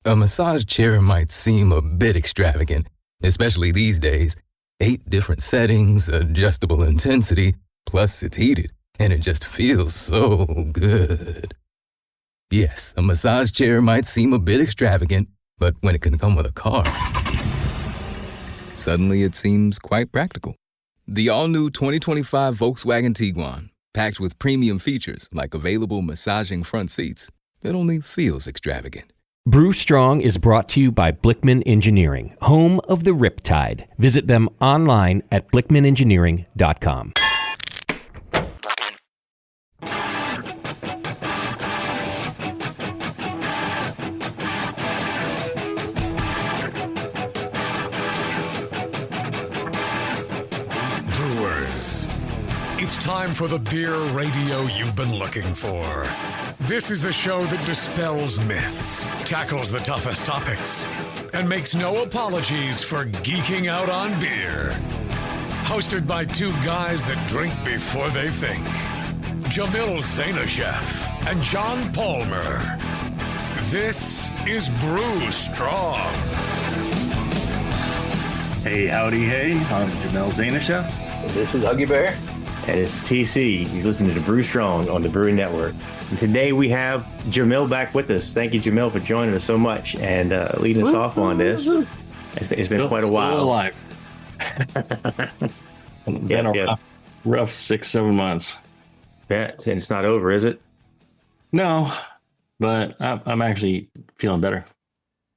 A massage chair might seem a bit extravagant, especially these days. 8 different settings, adjustable intensity, plus it's heated, and it just feels so good. Yes, a massage chair might seem a bit extravagant, but when it can come with a car, suddenly it seems quite practical. The all-new 2025 Volkswagen Tiguan, packed with premium features like available massaging front seats, it only feels extravagant. Brew Strong is brought to you by Blickman Engineering, home of the Riptide. Visit them online at blickmanengineering.com. Brewers, it's time for the beer radio you've been looking for. This is the show that dispels myths, tackles the toughest topics, and makes no apologies for geeking out on beer. Hosted by 2 guys that drink before they think, Jamil Zainasheff and John Palmer. This is Brew Strong. Hey, howdy, hey. I'm Jamil Zainasheff. This is Huggy Bear. And it's TC. You're listening to Brew Strong on the Brewing Network. And today we have Jamil back with us. Thank you, Jamil, for joining us so much and leading us off on this. It's been quite a while. Alive. Been a rough 6-7 months. Yeah, and it's not over, is it? No, but I'm actually feeling better.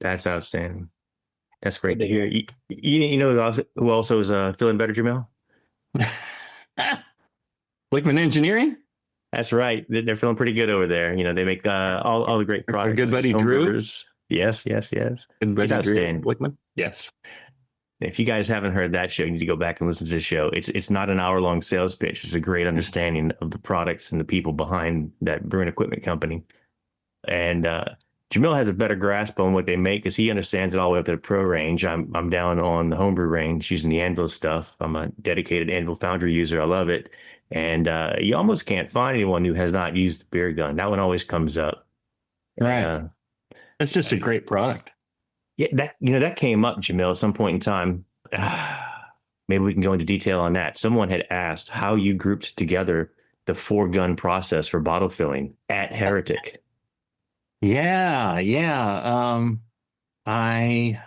That's outstanding. That's great to hear. You know who also is feeling better, Jamil? Blickman Engineering? That's right. They're feeling pretty good over there. You know, they make all the great products. Our good buddy Drew? Yes. Good buddy outstanding. Drew Blickman? Yes. If you guys haven't heard that show, you need to go back and listen to the show. It's not an hour-long sales pitch. It's a great understanding of the products and the people behind that brewing equipment company. And Jamil has a better grasp on what they make because he understands it all the way up to the pro range. I'm down on the homebrew range using the Anvil stuff. I'm a dedicated Anvil Foundry user. I love it. And you almost can't find anyone who has not used the beer gun. That one always comes up. Right. It's just a great product. Yeah, that came up, Jamil, at some point in time. Maybe we can go into detail on that. Someone had asked how you grouped together the 4-gun process for bottle filling at Heretic. Yeah. I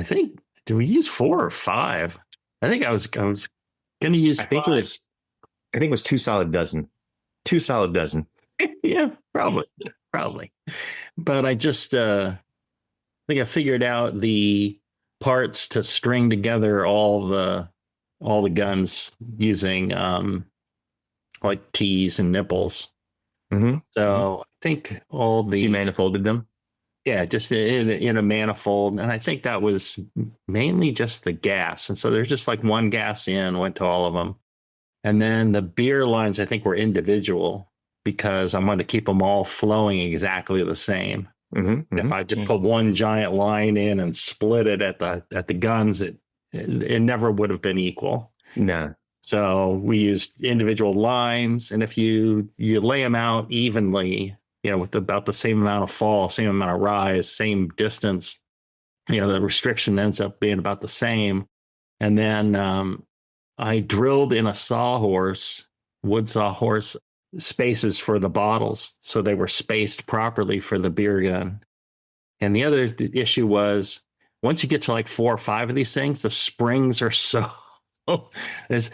think, did we use 4 or 5? I think I was going to use 5. I think it was 2 solid dozen. 2 solid dozen. Yeah, probably. But I just I think I figured out the parts to string together all the guns using like T's and nipples. Mm-hmm. So I think all the you manifolded them. Yeah, just in a manifold, and I think that was mainly just the gas. And so there's just like one gas in went to all of them, and then the beer lines I think were individual because I'm going to keep them all flowing exactly the same. Mm-hmm. If I just put one giant line in and split it at the guns, it never would have been equal. No. So we used individual lines, and if you lay them out evenly, with about the same amount of fall, same amount of rise, same distance, the restriction ends up being about the same. And then I drilled in a wood sawhorse, spaces for the bottles, so they were spaced properly for the beer gun. And the other issue was once you get to like 4 or 5 of these things, the springs are so there's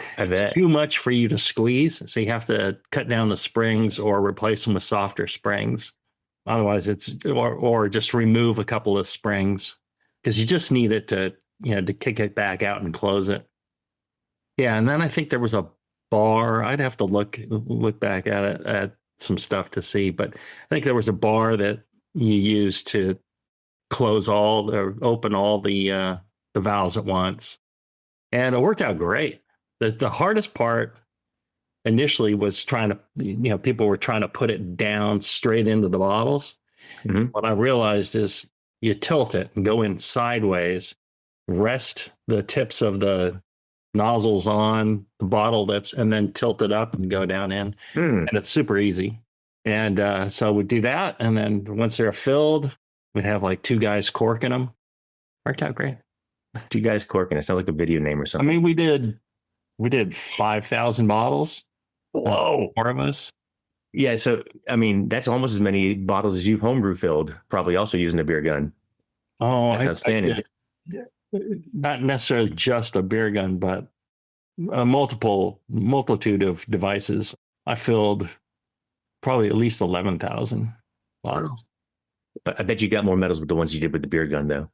too much for you to squeeze, so you have to cut down the springs or replace them with softer springs. Otherwise, or just remove a couple of springs because you just need it to kick it back out and close it. Yeah, and then I think there was a bar. I'd have to look back at it at some stuff to see, but I think there was a bar that you use to close or open all the valves at once. And it worked out great. The hardest part initially was trying to, people were trying to put it down straight into the bottles. Mm-hmm. What I realized is you tilt it and go in sideways, rest the tips of the nozzles on the bottle lips, and then tilt it up and go down in. And it's super easy. And so we'd do that. And then once they're filled, we'd have like 2 guys corking them. Worked out great. 2 guys corking. It sounds like a video name or I something. mean, we did 5,000 bottles. Whoa. 4 of us. Yeah. So, I mean, that's almost as many bottles as you've homebrew filled, probably also using a beer gun. Oh, that's outstanding. Not necessarily just a beer gun, but a multitude of devices. I filled probably at least 11,000 bottles. But I bet you got more medals with the ones you did with the beer gun, though.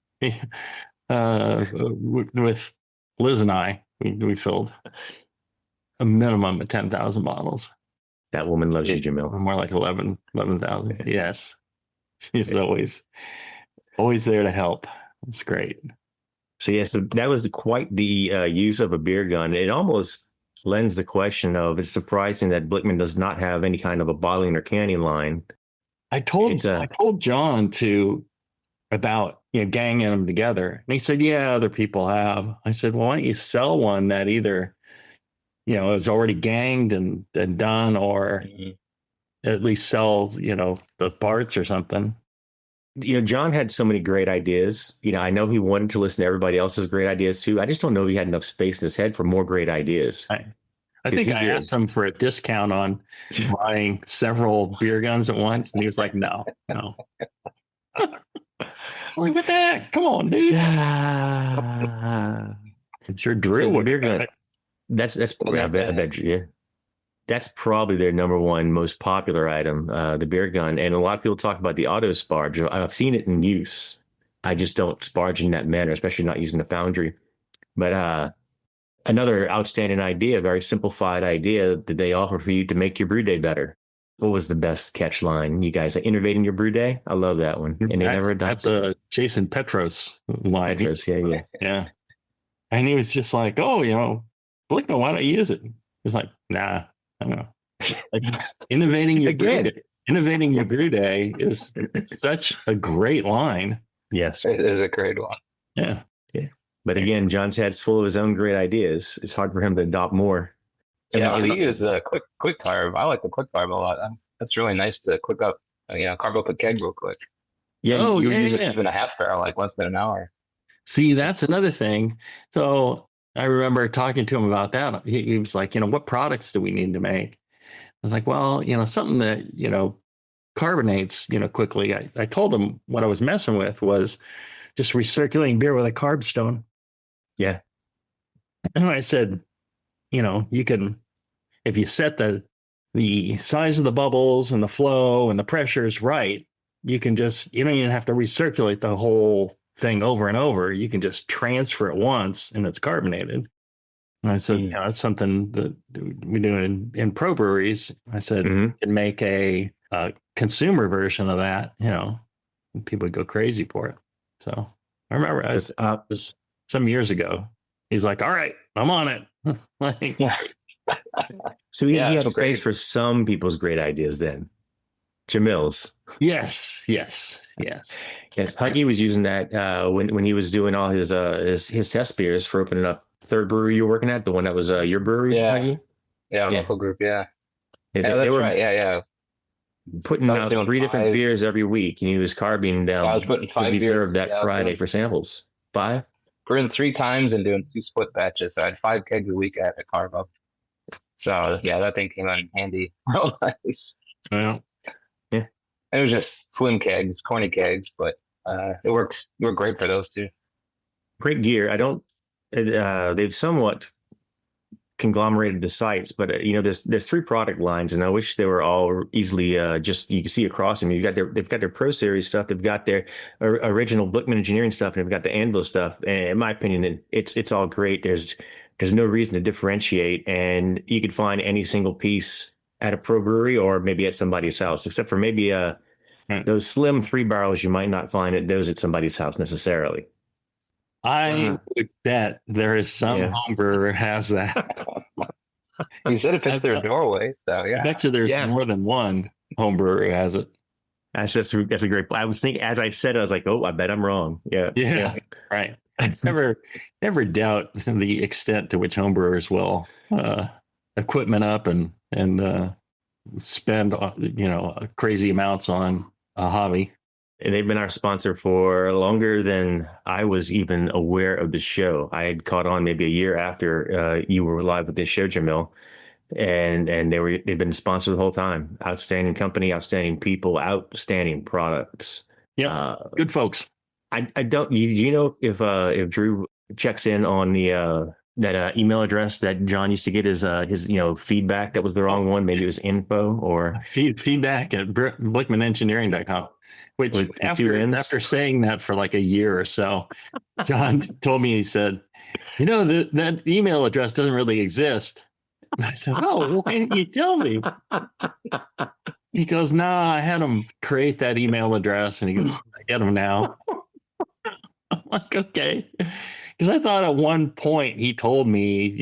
With Liz and I, we filled a minimum of 10,000 bottles. That woman loves you, Jamil. More like 11,000. Yes. She's always there to help. It's great. So, yes, that was quite the use of a beer gun. It almost lends the question of, it's surprising that Blickman does not have any kind of a bottling or canning line. I told John about ganging them together, and he said, "Yeah, other people have." I said, "Well, why don't you sell one that either is already ganged and done, or at least sell the parts or something." John had so many great ideas. I know he wanted to listen to everybody else's great ideas too. I just don't know if he had eno space in his head for more great ideas. I think I asked him for a discount on buying several beer guns at once, and he was like, "No." Like, what the heck? Come on, dude. It's your Drew beer gun. That's I bet you. That's probably their number one most popular item, the beer gun. And a lot of people talk about the auto sparge. I've seen it in use. I just don't sparge in that manner, especially not using a foundry. But another outstanding idea, very simplified idea that they offer for you to make your brew day better. What was the best catch line? You guys are innovating your brew day? I love that one. And they never adopted. That's a Jason Petros line. Petros, yeah. And he was just like, "Oh, Blickman, why don't you use it?" He was like, "Nah, I don't know." Like, innovating your brew day is such a great line. Yes, it is a great one. Yeah. But again, John's head's full of his own great ideas. It's hard for him to adopt more. Yeah, he used the quick carb. I like the quick carb a lot. That's really nice to quick up, carb up a keg real quick. Yeah, you use it even a half barrel, like less than an hour. See, that's another thing. So I remember talking to him about that. He was like, "What products do we need to make?" I was like, "Well, something that carbonates quickly." I told him what I was messing with was just recirculating beer with a carb stone. Yeah. And I said, you can, if you set the size of the bubbles and the flow and the pressures right, you can just, you don't even have to recirculate the whole thing over and over. You can just transfer it once and it's carbonated. And I said, that's something that we do in pro breweries. I said, you can make a consumer version of that, and people would go crazy for it. So I remember it was some years ago. He's like, "All right, I'm on it." So he had space for some people's great ideas then. Jamil's. Yes. Huggy was using that when he was doing all his test beers for opening up third brewery you were working at, the one that was your brewery, Huggy? Yeah, local group, yeah. They were right, yeah. Putting out 3 different beers every week, and he was carbing them to be served that Friday for samples. 5? Brewing 3 times and doing 2 split batches. So I had 5 kegs a week at a carb up. So yeah, that thing came out in handy. Real nice. Yeah. It was just slim kegs, corny kegs, but it worked. They were great for those too. Great gear. They've somewhat conglomerated the sites, but there's 3 product lines, and I wish they were all easily just you can see across them. They've got their Pro Series stuff, they've got their original Blickman Engineering stuff, and they've got the Anvil stuff. And in my opinion, it's all great. There's no reason to differentiate, and you could find any single piece at a pro brewery or maybe at somebody's house, except for maybe those slim 3 barrels you might not find those at somebody's house necessarily. I would bet there is some home brewer has that. You said it fits their doorway, so yeah. I bet you there's more than one home brewer who has it. That's a great. I was thinking as I said, I was like, "Oh, I bet I'm wrong." Yeah. Right. I never doubt the extent to which homebrewers will equipment up and spend crazy amounts on a hobby. And they've been our sponsor for longer than I was even aware of the show. I had caught on maybe a year after you were live with this show, Jamil, and they've been sponsored the whole time. Outstanding company, outstanding people, outstanding products. Yeah, good folks. I don't. You know if Drew checks in on the that email address that John used to get his feedback that was the wrong one. Maybe it was info or feedback at blickmanengineering.com. Which after saying that for like a year or so, John told me, he said, that email address doesn't really exist. And I said, oh, why didn't you tell me? He goes, no, I had him create that email address. And he goes, I get him now. I'm like, okay. Because I thought at one point he told me,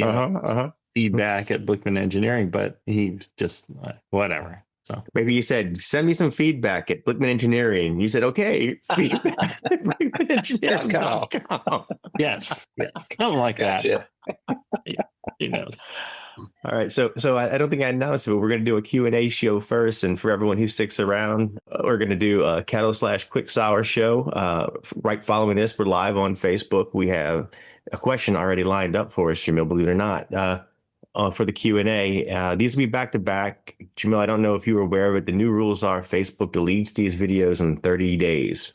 feedback at Blickman Engineering, but he just, whatever. So maybe you said, send me some feedback at Blickman Engineering. You said, okay. Feedback at BlickmanEngineering.com. Yes. Something like that. Yeah. All right. So I don't think I announced it, but we're going to do a Q&A show first. And for everyone who sticks around, we're going to do a Kettle/Quick Sour show. Right following this, we're live on Facebook. We have a question already lined up for us, Jamil, believe it or not. For the Q&A. These will be back to back. Jamil, I don't know if you were aware of it. The new rules are Facebook deletes these videos in 30 days.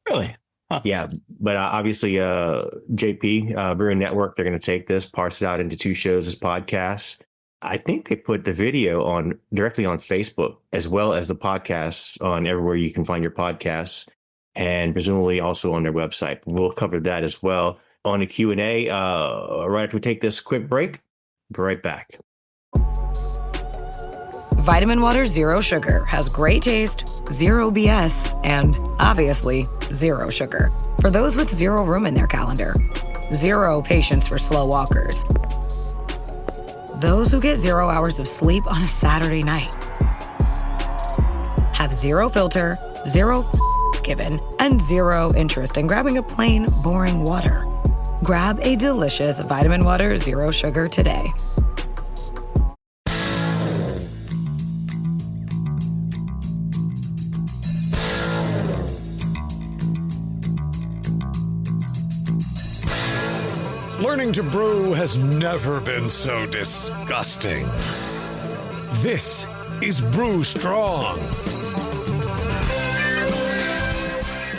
Really? Huh. Yeah. But obviously, JP, Brewing Network, they're going to take this, parse it out into 2 shows as podcasts. I think they put the video directly on Facebook, as well as the podcasts on everywhere you can find your podcasts, and presumably also on their website. We'll cover that as well on the Q&A right after we take this quick break. Be right back. Vitamin Water Zero Sugar has great taste, zero BS, and obviously zero sugar. For those with zero room in their calendar, zero patience for slow walkers, those who get 0 hours of sleep on a Saturday night, have zero filter, zero given, and zero interest in grabbing a plain, boring water. Grab a delicious Vitamin Water Zero Sugar today. Learning to brew has never been so disgusting. This is Brew Strong.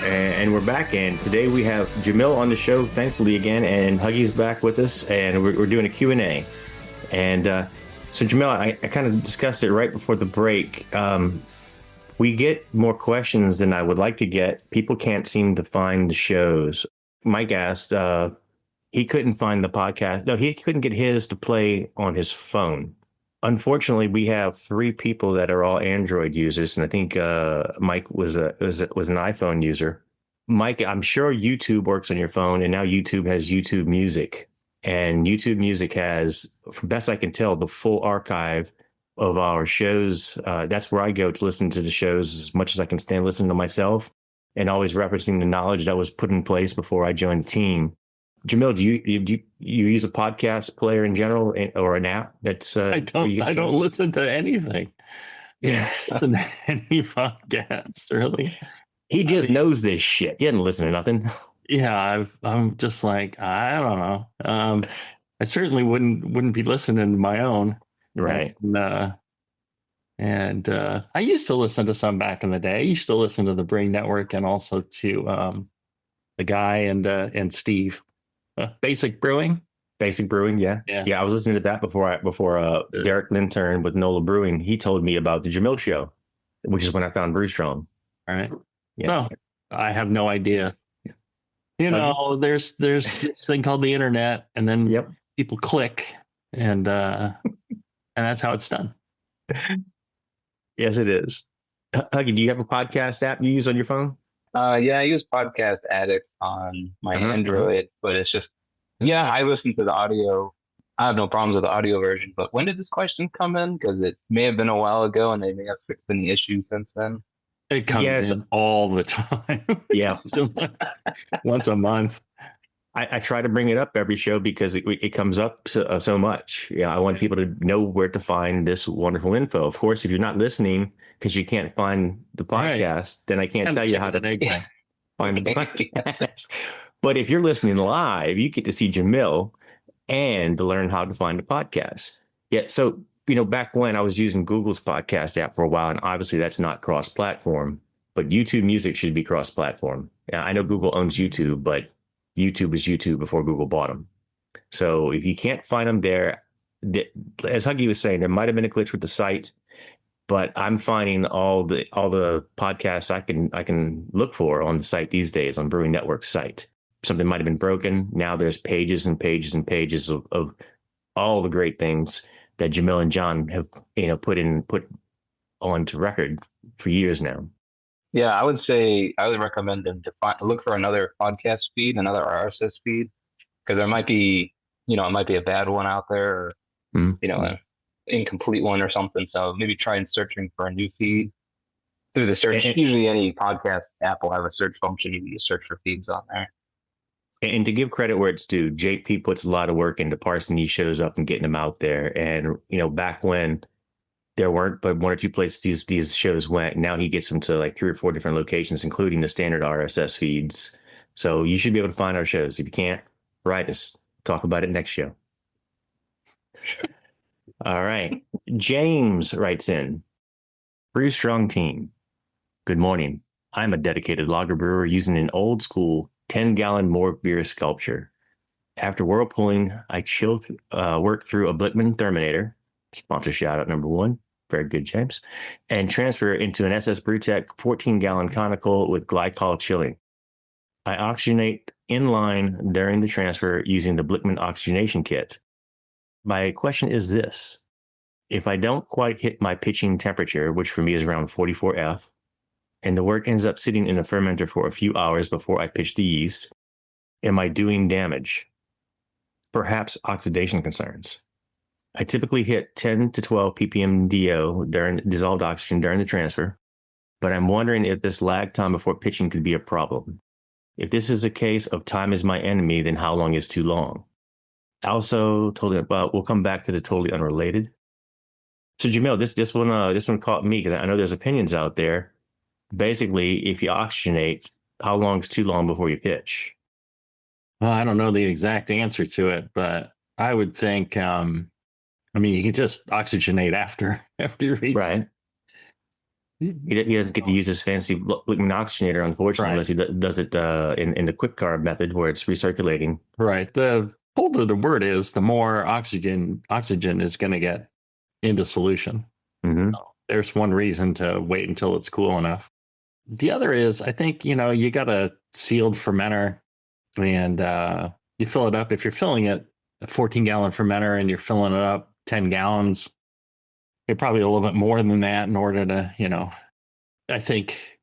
And we're back, and today we have Jamil on the show, thankfully again, and Huggy's back with us, and we're doing a Q&A. And so Jamil, I kind of discussed it right before the break. We get more questions than I would like to get. People can't seem to find the shows. Mike asked, he couldn't find the podcast. No, he couldn't get his to play on his phone. Unfortunately, we have 3 people that are all Android users, and I think Mike was an iPhone user. Mike, I'm sure YouTube works on your phone, and now YouTube has YouTube Music, and YouTube Music has, from best I can tell, the full archive of our shows. That's where I go to listen to the shows as much as I can stand listening to myself, and always referencing the knowledge that was put in place before I joined the team. Jamil, do you use a podcast player in general, or an app that's? I don't listen to anything. Yeah, listen to any podcast really. He just knows this shit. He doesn't listen to nothing. Yeah, I'm just like, I don't know. I certainly wouldn't be listening to my own. Right. And I used to listen to some back in the day. I used to listen to the Brewing Network and also to the guy and Steve. Basic Brewing. Yeah. I was listening to that before Derek Lintern with NOLA Brewing. He told me about the Jamil show, which is when I found Brew Strong. All right. Yeah. No, I have no idea. There's this thing called the internet, and then people click, and that's how it's done. Yes, it is. Huggy, do you have a podcast app you use on your phone? Yeah, I use Podcast Addict on my Android, but it's just, I listen to the audio. I have no problems with the audio version, but when did this question come in? Because it may have been a while ago and they may have fixed any issues since then. It comes in all the time. Yeah. Once a month. I try to bring it up every show because it comes up so much. Yeah, I want people to know where to find this wonderful info. Of course, if you're not listening because you can't find the podcast, then I can't tell you how to find the podcast. But if you're listening live, you get to see Jamil and to learn how to find the podcast. Yeah. So, back when I was using Google's podcast app for a while, and obviously that's not cross-platform, but YouTube Music should be cross-platform. Yeah, I know Google owns YouTube, but YouTube was YouTube before Google bought them. So if you can't find them there, as Huggy was saying, there might have been a glitch with the site, but I'm finding all the podcasts I can look for on the site these days on Brewing Network's site. Something might have been broken. Now there's pages and pages and pages of all the great things that Jamil and John have put onto record for years now. Yeah, I would recommend them to look for another podcast feed, another RSS feed, because there might be, it might be a bad one out there, or, an incomplete one or something. So maybe try searching for a new feed through the search. Usually any podcast app will have a search function. You can search for feeds on there. And to give credit where it's due, JP puts a lot of work into parsing these shows up and getting them out there. And, back when there weren't but one or two places these shows went, now he gets them to like 3 or 4 different locations, including the standard RSS feeds. So you should be able to find our shows. If you can't, write us. Talk about it next show. All right. James writes in, Brew Strong team. Good morning. I'm a dedicated lager brewer using an old school 10-gallon mort beer sculpture. After whirlpooling, I work through a Blickman Therminator, sponsor shout out number 1, very good, James, and transfer it into an SS Brewtech 14-gallon conical with glycol chilling. I oxygenate in line during the transfer using the Blickman oxygenation kit. My question is this. If I don't quite hit my pitching temperature, which for me is around 44 F, and the work ends up sitting in a fermenter for a few hours before I pitch the yeast, am I doing damage? Perhaps oxidation concerns. I typically hit 10 to 12 ppm DO during dissolved oxygen during the transfer, but I'm wondering if this lag time before pitching could be a problem. If this is a case of time is my enemy, then how long is too long? Also, we'll come back to the totally unrelated. So Jamil, this one caught me because I know there's opinions out there. Basically, if you oxygenate, how long is too long before you pitch? Well, I don't know the exact answer to it, but I would think, you can just oxygenate after you reach. Right. He doesn't get to use his fancy Blickman oxygenator, unfortunately, unless he does it in the quick carb method where it's recirculating. Right. The colder the wort is, the more oxygen is going to get into solution. Mm-hmm. So there's one reason to wait until it's cool enough. The other is, I think, you got a sealed fermenter and you fill it up. If you're filling it a 14-gallon fermenter and you're filling it up 10 gallons, you're probably a little bit more than that in order to, I think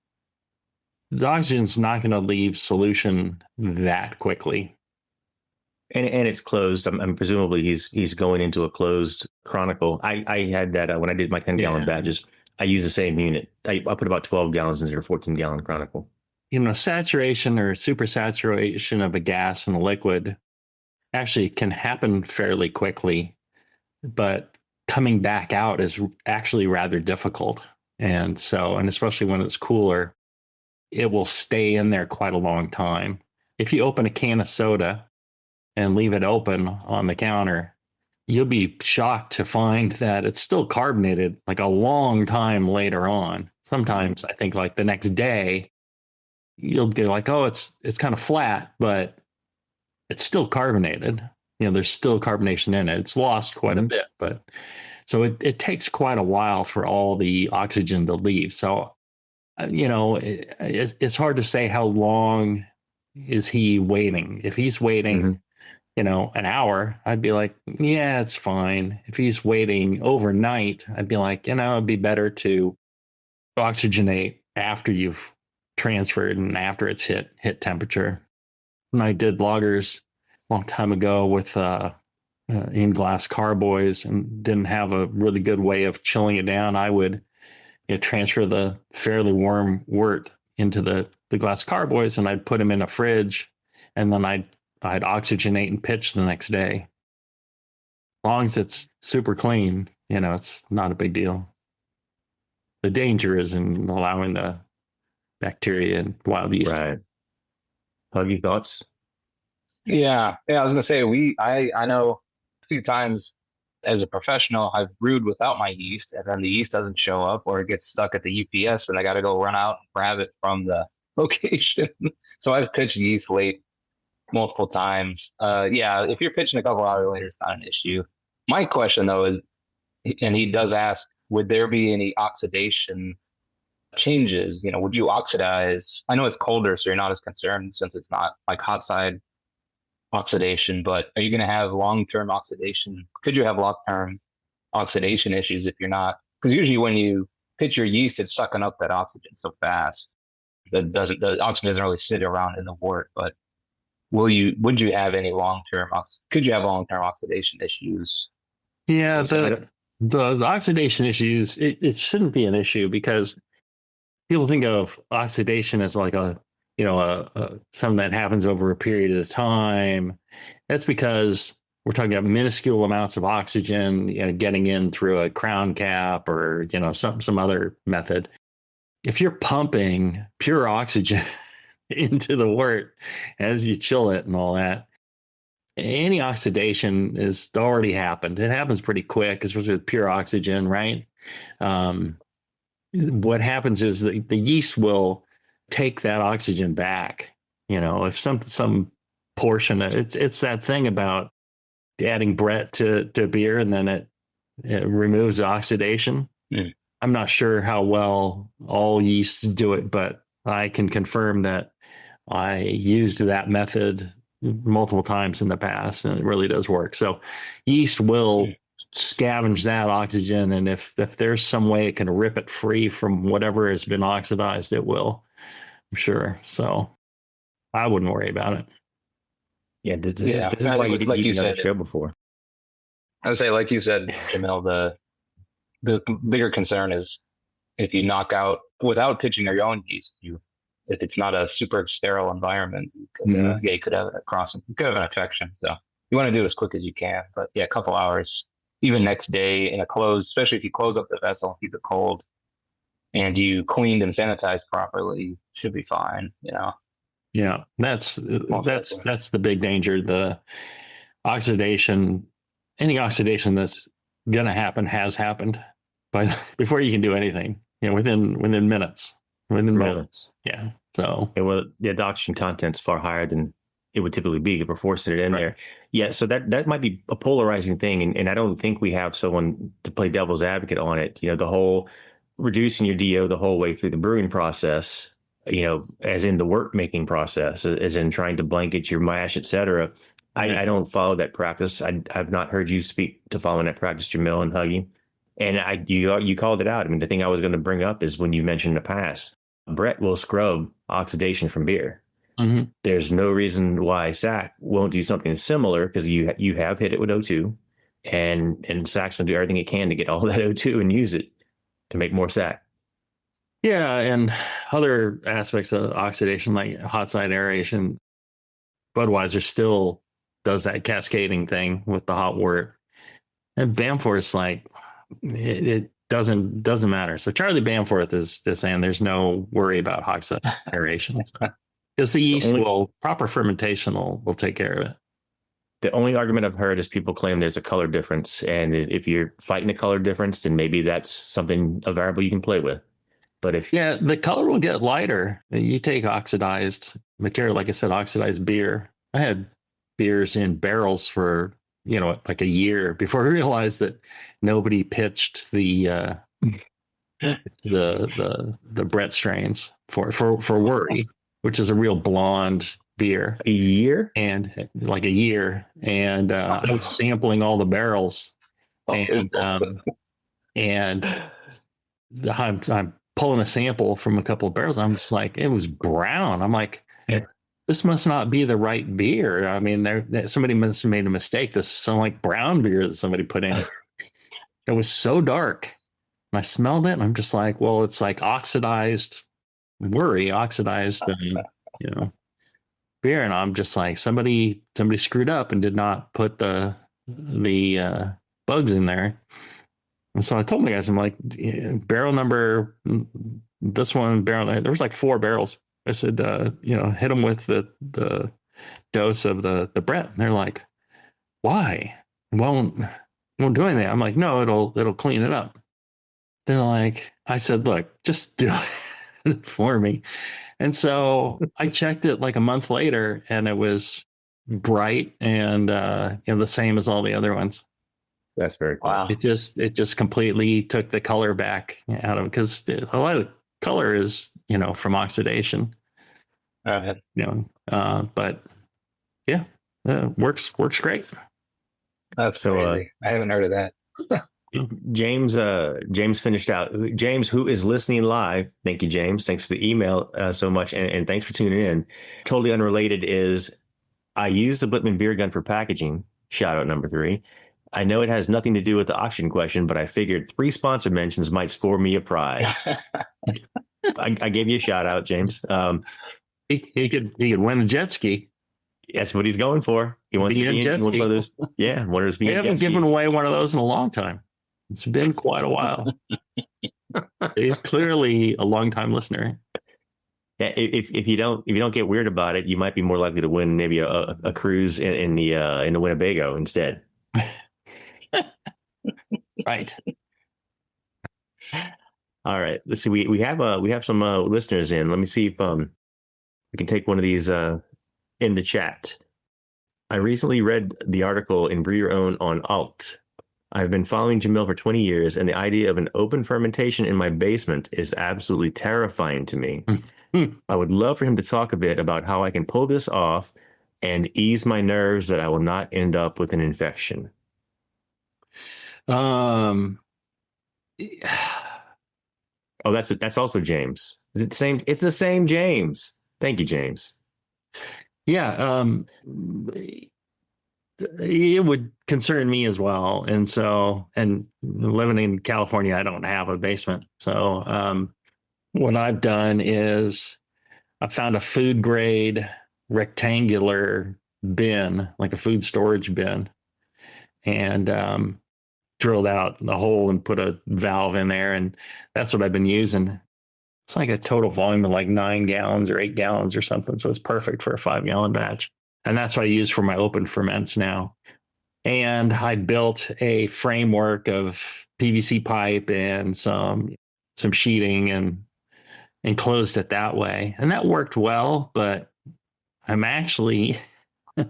the oxygen's not going to leave solution that quickly. And it's closed. I'm presumably he's going into a closed chronicle. I had that when I did my 10-gallon batches. I use the same unit. I put about 12 gallons into a 14-gallon chronicle. Saturation or supersaturation of a gas in a liquid actually can happen fairly quickly, but coming back out is actually rather difficult. And especially when it's cooler, it will stay in there quite a long time. If you open a can of soda and leave it open on the counter, you'll be shocked to find that it's still carbonated like a long time later on. Sometimes I think like the next day, you'll be like, oh, it's kind of flat, but it's still carbonated. There's still carbonation in it. It's lost quite a bit, but so it takes quite a while for all the oxygen to leave. So, it's hard to say how long is he waiting. If he's waiting, an hour, I'd be like, yeah, it's fine. If he's waiting overnight, I'd be like, it'd be better to oxygenate after you've transferred and after it's hit temperature. When I did lagers a long time ago with in-glass carboys and didn't have a really good way of chilling it down, I would transfer the fairly warm wort into the glass carboys and I'd put them in a fridge and then I'd I'd oxygenate and pitch the next day. As long as it's super clean, it's not a big deal. The danger is in allowing the bacteria and wild yeast. Right. Huggy, thoughts? Yeah. I was gonna say I know a few times as a professional I've brewed without my yeast, and then the yeast doesn't show up or it gets stuck at the UPS and I gotta go run out and grab it from the location. So I've pitched yeast late multiple times. If you're pitching a couple hours later, it's not an issue. My question though is, and he does ask, would there be any oxidation changes? Would you oxidize? I know it's colder, so you're not as concerned since it's not like hot side oxidation, but are you going to have long-term oxidation? Could you have long-term oxidation issues if you're not? Because usually when you pitch your yeast, it's sucking up that oxygen so fast that the oxygen doesn't really sit around in the wort. But would you have any long-term could you have long-term oxidation issues? Yeah, the oxidation issues, it shouldn't be an issue because people think of oxidation as like something that happens over a period of time. That's because we're talking about minuscule amounts of oxygen, getting in through a crown cap or, some other method. If you're pumping pure oxygen into the wort as you chill it and all that, any oxidation has already happened. It happens pretty quick, especially with pure oxygen, right? What happens is the yeast will take that oxygen back. If some portion of it's that thing about adding Brett to beer and then it removes the oxidation. Mm. I'm not sure how well all yeasts do it, but I can confirm that I used that method multiple times in the past, and it really does work. So yeast will scavenge that oxygen, and if there's some way it can rip it free from whatever has been oxidized, it will. I'm sure. So I wouldn't worry about it. Yeah, this is why you didn't use that show before. I would say, like you said, Jamil, the bigger concern is if you knock out without pitching your own yeast, if it's not a super sterile environment, you could have you could have an infection. So you want to do it as quick as you can. But a couple hours, even next day in a closed, especially if you close up the vessel and keep it cold, and you cleaned and sanitized properly, should be fine. Yeah, that's the big danger. The oxidation, any oxidation that's gonna happen has happened before you can do anything. Within minutes. Within moments. Yeah. So the oxygen content's far higher than it would typically be if we're forcing it in there. Yeah. So that might be a polarizing thing. And I don't think we have someone to play devil's advocate on it. The whole reducing your DO the whole way through the brewing process, as in the wort making process, as in trying to blanket your mash, et cetera. I don't follow that practice. I've not heard you speak to following that practice, Jamil and Huggy. And you called it out. I mean, the thing I was going to bring up is when you mentioned the pass, Brett will scrub oxidation from beer. Mm-hmm. There's no reason why SAC won't do something similar, because you have hit it with O2, and SAC's going to do everything it can to get all that O2 and use it to make more SAC. Yeah, and other aspects of oxidation like hot side aeration, Budweiser still does that cascading thing with the hot wort, and Bamforth's like it doesn't matter. So Charlie Bamforth is just saying there's no worry about hot side aeration because the yeast proper fermentation will take care of it. The only argument I've heard is people claim there's a color difference, and if you're fighting a color difference, then maybe that's a variable you can play with. But the color will get lighter. You take oxidized material, like I said, oxidized beer. I had beers in barrels for like a year before I realized that nobody pitched the Brett strains for Worry, which is a real blonde beer. A year? And like a year. And I was sampling all the barrels. And I'm pulling a sample from a couple of barrels. I'm just like, it was brown. I'm like, this must not be the right beer. I mean, somebody must have made a mistake. This is some like brown beer that somebody put in. It was so dark. And I smelled it and I'm just like, well, it's like oxidized Worry, oxidized, and beer, and I'm just like, somebody screwed up and did not put the bugs in there. And so I told my guys, I'm like, barrel number, this one barrel, there was like 4 barrels. I said, hit them with the dose of the Brett. And they're like, why? It won't do anything. I'm like, no, it'll clean it up. They're like, I said, look, just do it for me. And so I checked it like a month later, and it was bright and the same as all the other ones. That's very cool. Wow. It just completely took the color back out of it, because a lot of the color is from oxidation. Right. But yeah, works great. That's so crazy. I haven't heard of that. James finished out. James, who is listening live, thank you, James. Thanks for the email so much, and thanks for tuning in. Totally unrelated is, I use the Blickman beer gun for packaging. Shout out number 3. I know it has nothing to do with the auction question, but I figured 3 sponsor mentions might score me a prize. I gave you a shout out, James. He could win a jet ski. That's what he's going for. He wants to be in one of those. Yeah, one of those. We haven't given away one of those in a long time. It's been quite a while. He's clearly a long-time listener. Yeah, if you don't get weird about it, you might be more likely to win maybe a cruise in the Winnebago instead. Right. All right. Let's see. We have some listeners in. Let me see if we can take one of these in the chat. I recently read the article in Brew Your Own on Alt. I've been following Jamil for 20 years, and the idea of an open fermentation in my basement is absolutely terrifying to me. I would love for him to talk a bit about how I can pull this off and ease my nerves that I will not end up with an infection. Oh, that's also James. Is it the same? It's the same James. Thank you, James. Yeah. It would concern me as well. And living in California, I don't have a basement. So what I've done is I found a food grade rectangular bin, like a food storage bin, and drilled out the hole and put a valve in there. And that's what I've been using. It's like a total volume of like 9 gallons or 8 gallons or something. So it's perfect for a 5-gallon batch. And that's what I use for my open ferments now. And I built a framework of PVC pipe and some sheeting and closed it that way. And that worked well, but I'm actually, I'm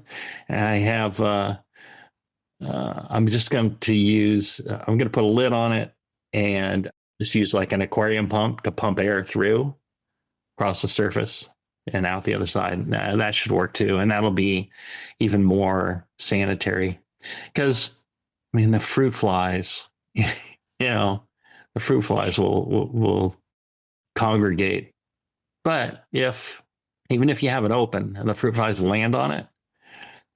just going to put a lid on it and just use like an aquarium pump to pump air through across the surface and out the other side. That should work too. And that'll be even more sanitary, because the fruit flies, the fruit flies will congregate. But even if you have it open and the fruit flies land on it,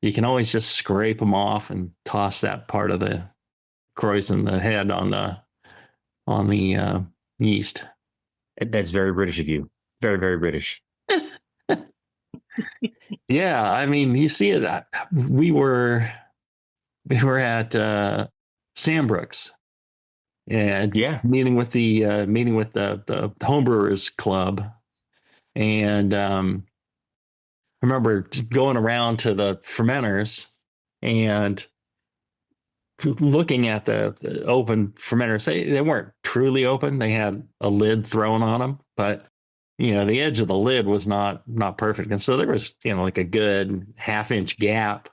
you can always just scrape them off and toss that part of the croissant, the head on the yeast. That's very British of you. Very, very British. Yeah, you see it. We were at Sandbrooks, and meeting with the homebrewers club, and I remember going around to the fermenters and looking at the open fermenters. They weren't truly open. They had a lid thrown on them, but the edge of the lid was not perfect. And so there was, like a good 1/2-inch gap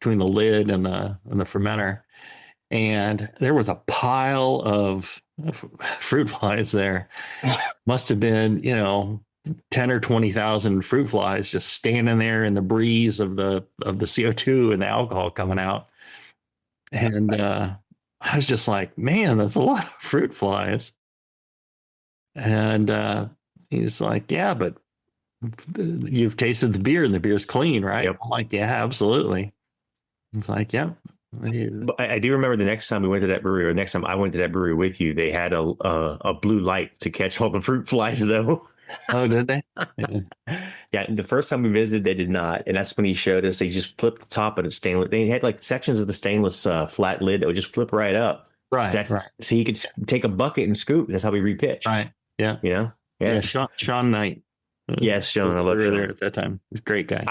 between the lid and the fermenter. And there was a pile of fruit flies there. Must have been, 10 or 20,000 fruit flies just standing there in the breeze of the CO2 and the alcohol coming out. And I was just like, man, that's a lot of fruit flies. And he's like, yeah, but you've tasted the beer and the beer's clean, right? Yep. I'm like, yeah, absolutely. It's like, yeah. But I do remember the next time we went to that brewery, with you, they had a blue light to catch all the fruit flies, though. Oh, did they? Yeah, the first time we visited, they did not, and that's when he showed us. They just flipped the top of the stainless. They had like sections of the stainless flat lid that would just flip right up. Right. So he could take a bucket and scoop. That's how we repitch. Right. Yeah. Yeah. Sean Knight. Yes, Sean. I love Sean. There at that time. He's a great guy.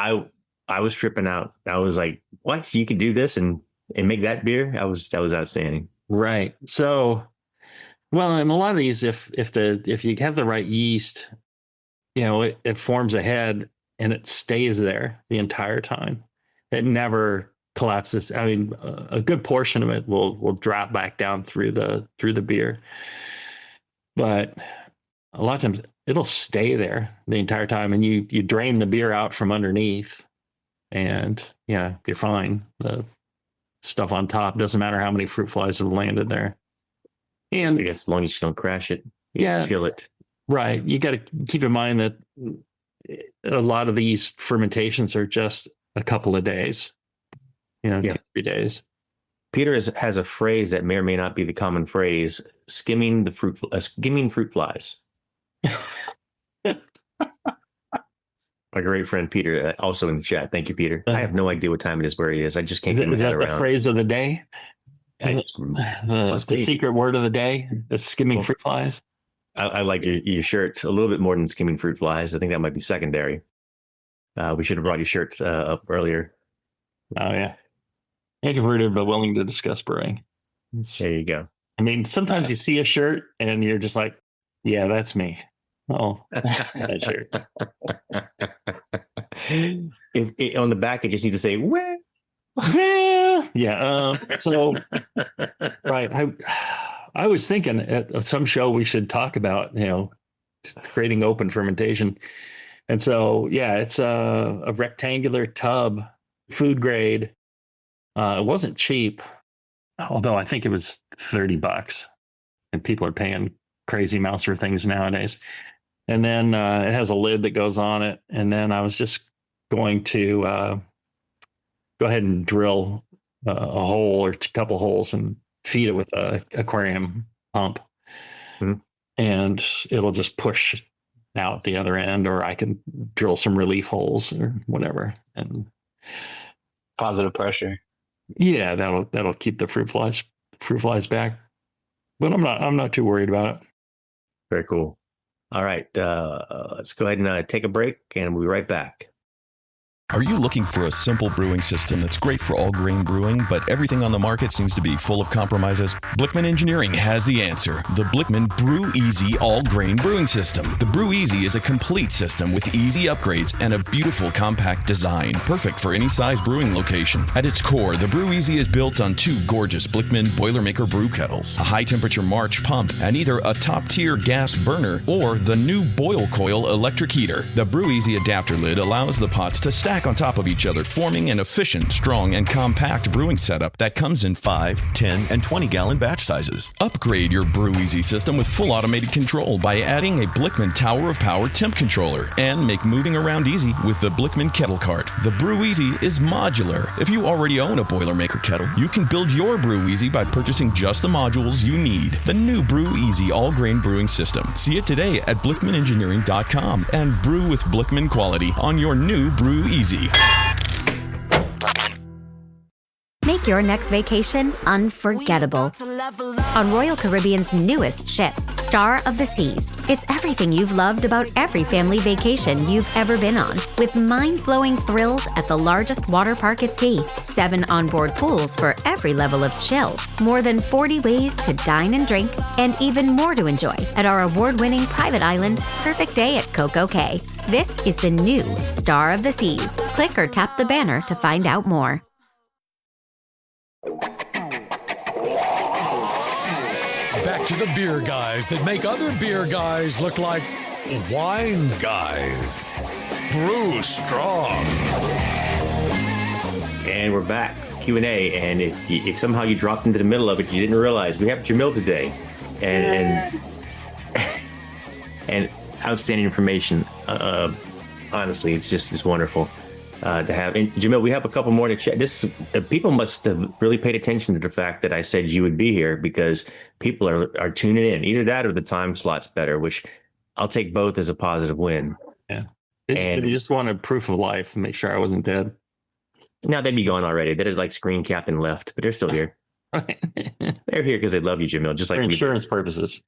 I was tripping out. I was like, "What? You could do this and make that beer?" That was outstanding. Right. So, well, and a lot of these, if you have the right yeast, it forms a head and it stays there the entire time. It never collapses. I mean, a good portion of it will drop back down through the beer, but a lot of times it'll stay there the entire time, and you drain the beer out from underneath, and you're fine. The stuff on top doesn't matter how many fruit flies have landed there, and I guess as long as you don't crash it, chill it. Right. You got to keep in mind that a lot of these fermentations are just a couple of days, 2-3 days. Peter has a phrase that may or may not be the common phrase: skimming fruit flies. My great friend Peter, also in the chat. Thank you, Peter. I have no idea what time it is, where he is. I just can't get my head around. Is that the phrase of the day? The secret word of the day is skimming fruit flies. I like your shirt a little bit more than skimming fruit flies. I think that might be secondary. We should have brought your shirt up earlier. Oh, yeah. Introverted, but willing to discuss brewing. There you go. I mean, sometimes you see a shirt and you're just like, yeah, that's me. Oh, that shirt. If on the back, it just needs to say, where? Yeah. So, right. I was thinking at some show we should talk about, creating open fermentation. And so, it's a rectangular tub, food grade. It wasn't cheap, although I think it was $30, and people are paying crazy amounts for things nowadays. And then it has a lid that goes on it. And then I was just going to go ahead and drill a hole or a couple holes and feed it with a aquarium pump, and it'll just push out the other end, or I can drill some relief holes or whatever, and positive pressure. Yeah, that'll keep the fruit flies back. But I'm not too worried about it. Very cool. All right, let's go ahead and take a break, and we'll be right back. Are you looking for a simple brewing system that's great for all grain brewing, but everything on the market seems to be full of compromises? Blickman Engineering has the answer. The Blickman Brew Easy All Grain Brewing System. The Brew Easy is a complete system with easy upgrades and a beautiful compact design, perfect for any size brewing location. At its core, the Brew Easy is built on two gorgeous Blickman Boilermaker brew kettles, a high-temperature March pump, and either a top-tier gas burner or the new Boil Coil electric heater. The Brew Easy adapter lid allows the pots to stack on top of each other, forming an efficient, strong, and compact brewing setup that comes in 5, 10, and 20-gallon batch sizes. Upgrade your Brew Easy system with full automated control by adding a Blickman Tower of Power temp controller, and make moving around easy with the Blickman Kettle Cart. The Brew Easy is modular. If you already own a Boilermaker kettle, you can build your Brew Easy by purchasing just the modules you need. The new Brew Easy all-grain brewing system. See it today at BlickmanEngineering.com and brew with Blickman quality on your new Brew Easy. Make your next vacation unforgettable on Royal Caribbean's newest ship, Star of the Seas. It's everything you've loved about every family vacation you've ever been on, with mind-blowing thrills at the largest water park at sea, 7 onboard pools for every level of chill, more than 40 ways to dine and drink, and even more to enjoy at our award-winning private island, Perfect Day at Coco Cay. This is the new Star of the Seas. Click or tap the banner to find out more. Back to the beer guys that make other beer guys look like wine guys. Brew Strong. And we're back. Q&A. And if somehow you dropped into the middle of it, you didn't realize we have Jamil today. And outstanding information. Honestly, it's wonderful. To have. And Jamil, we have a couple more to check. People must have really paid attention to the fact that I said you would be here, because people are tuning in. Either that or the time slot's better, which I'll take both as a positive win. Yeah. They just wanted proof of life and make sure I wasn't dead. Now they'd be gone already. They'd have like screen capped and left, but they're still here. They're here because they love you, Jamil, just like for insurance purposes.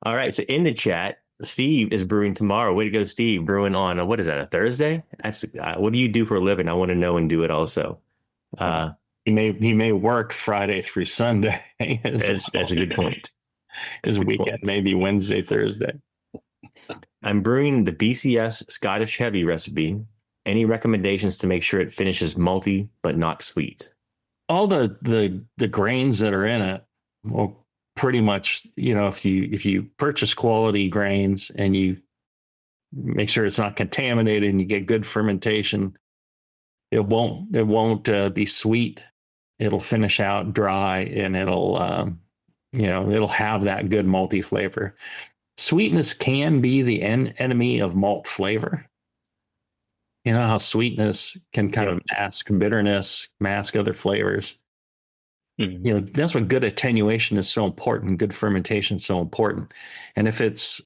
All right. So in the chat, Steve is brewing tomorrow. Way to go, Steve. Brewing on what is that? A Thursday? That's what do you do for a living? I want to know and do it also. He may work Friday through Sunday. That's a good point. His weekend may be Wednesday, Thursday. I'm brewing the BCS Scottish Heavy recipe. Any recommendations to make sure it finishes malty but not sweet? All the grains that are in it, well, pretty much, if you purchase quality grains and you make sure it's not contaminated and you get good fermentation, it won't be sweet. It'll finish out dry and it'll have that good malty flavor. Sweetness can be the enemy of malt flavor. You know how sweetness can kind of mask bitterness, mask other flavors. Mm-hmm. That's what good attenuation is so important. Good fermentation is so important. And if it's,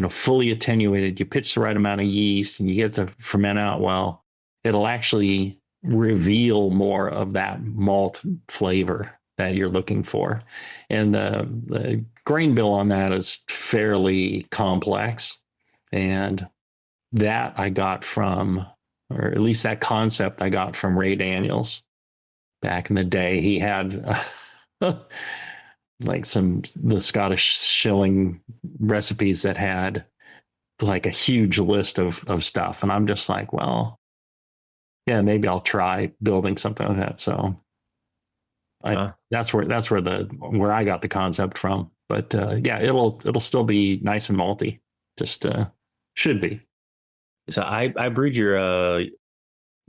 fully attenuated, you pitch the right amount of yeast and you get to ferment out well, it'll actually reveal more of that malt flavor that you're looking for. And the grain bill on that is fairly complex. And that I got from, or at least that concept I got from Ray Daniels back in the day. He had like the Scottish shilling recipes that had like a huge list of stuff. And I'm just like, well, yeah, maybe I'll try building something like that. So that's where I got the concept from. But it'll still be nice and malty. Just should be. So I brewed your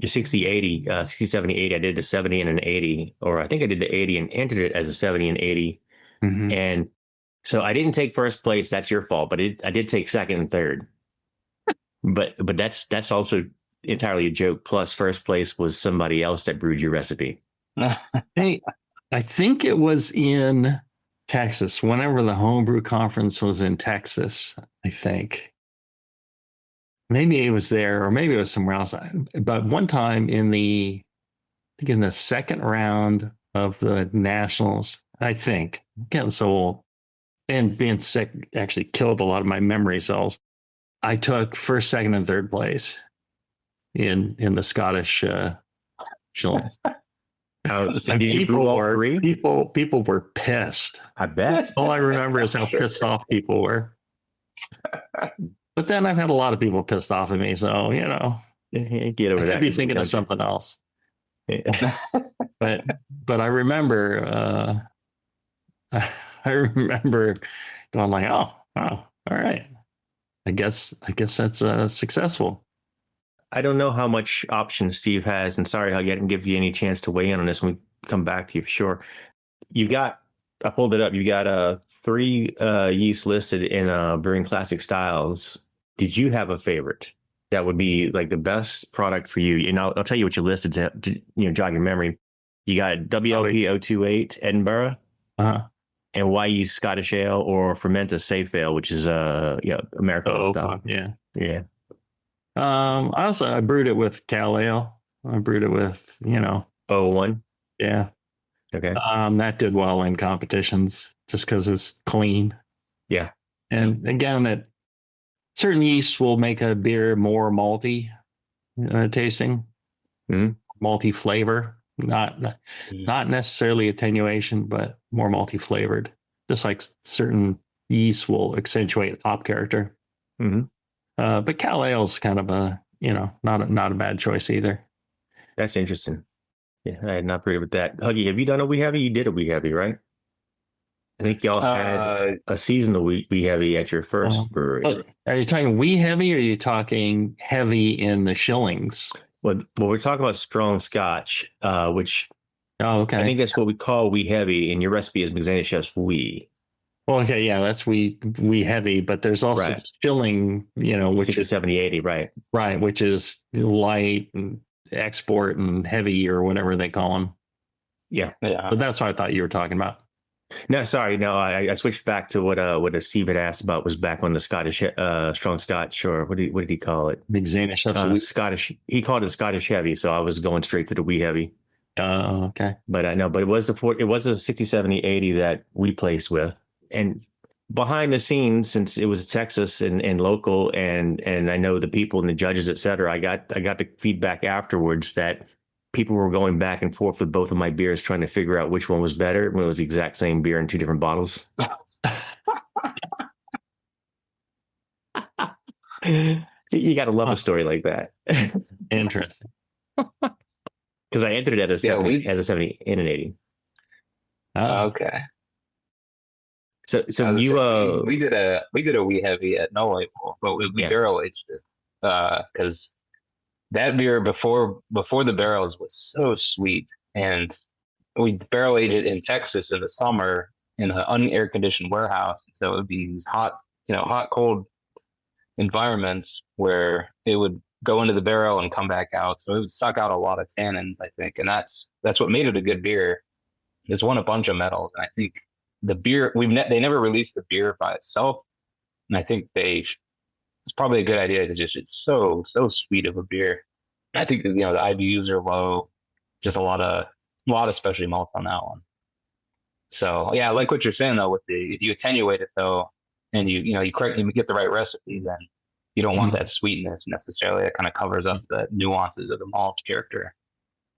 60, 80, 60, 70, 80. I did the 70 and an 80, or I think I did the 80 and entered it as a 70 and 80. Mm-hmm. And so I didn't take first place. That's your fault. But I did take second and third. but that's also entirely a joke. Plus, first place was somebody else that brewed your recipe. Hey, I think it was in Texas. Whenever the homebrew conference was in Texas, I think. Maybe it was there, or maybe it was somewhere else. But one time in the second round of the nationals, I think, getting so old and being sick actually killed a lot of my memory cells. I took first, second, and third place in the Scottish shilling. So people were pissed. I bet. All I remember is how pissed off people were. But then I've had a lot of people pissed off at me, so get over that. I'd be thinking of something else. Yeah. but I remember, going like, oh, all right. I guess that's successful. I don't know how much options Steve has, and sorry, I didn't give you any chance to weigh in on this. When we come back to you for sure. I pulled it up. You got 3 yeast listed in Brewing Classic Styles. Did you have a favorite that would be like the best product for you? And I'll tell you what you listed to jog your memory. You got WLP 028 Edinburgh, and YE Scottish Ale, or Fermenta Safe Ale, which is American style. Yeah. I brewed it with Cal Ale. I brewed it with 01. Yeah. Okay. That did well in competitions just because it's clean. Yeah. And again, certain yeasts will make a beer more malty tasting, malty flavor, not necessarily attenuation, but more malty flavored. Just like certain yeasts will accentuate hop character. Mm-hmm. But Cal Ale is kind of not a bad choice either. That's interesting. Yeah, I had not brewed with that. Huggy, have you done a wee heavy? You did a wee heavy, right? I think y'all had a seasonal wee heavy at your first brewery. Are you talking wee heavy, or are you talking heavy in the shillings? Well, we're talking about strong Scotch, which I think that's what we call wee heavy, and your recipe is Zainasheff's wee. Well, okay, yeah, that's wee heavy, but there's also shilling, which 60, is 70, 80, right, which is light and export and heavy, or whatever they call them. Yeah. But that's what I thought you were talking about. No, sorry, no, I switched back to what Steve had asked about was back on the Scottish strong Scotch, or what did he call it? Big Zainasheff. Scottish. He called it Scottish heavy, so I was going straight to the wee heavy. Oh, okay. But I know, but it was a 60, 70, 80 that we placed with, and behind the scenes, since it was Texas and local, and I know the people and the judges, et cetera, I got the feedback afterwards that people were going back and forth with both of my beers, trying to figure out which one was better when it was the exact same beer in two different bottles. You got to love a story like that. Interesting. Because I entered it as a 70 and an 80. Oh. Okay. So you we did a wee heavy at no label, but we barrel aged it because that beer before the barrels was so sweet, and we barrel aged it in Texas in the summer in an unair conditioned warehouse. So it would be these hot cold environments where it would go into the barrel and come back out. So it would suck out a lot of tannins, I think, and that's what made it a good beer. It's won a bunch of medals, and I think the beer they never released the beer by itself, and I think it's probably a good idea because it's so sweet of a beer. I think the IBUs are low, just a lot of specialty malts on that one. So yeah, I like what you're saying though. If you attenuate it though, and you get the right recipe, then you don't want that sweetness necessarily. It kind of covers up the nuances of the malt character.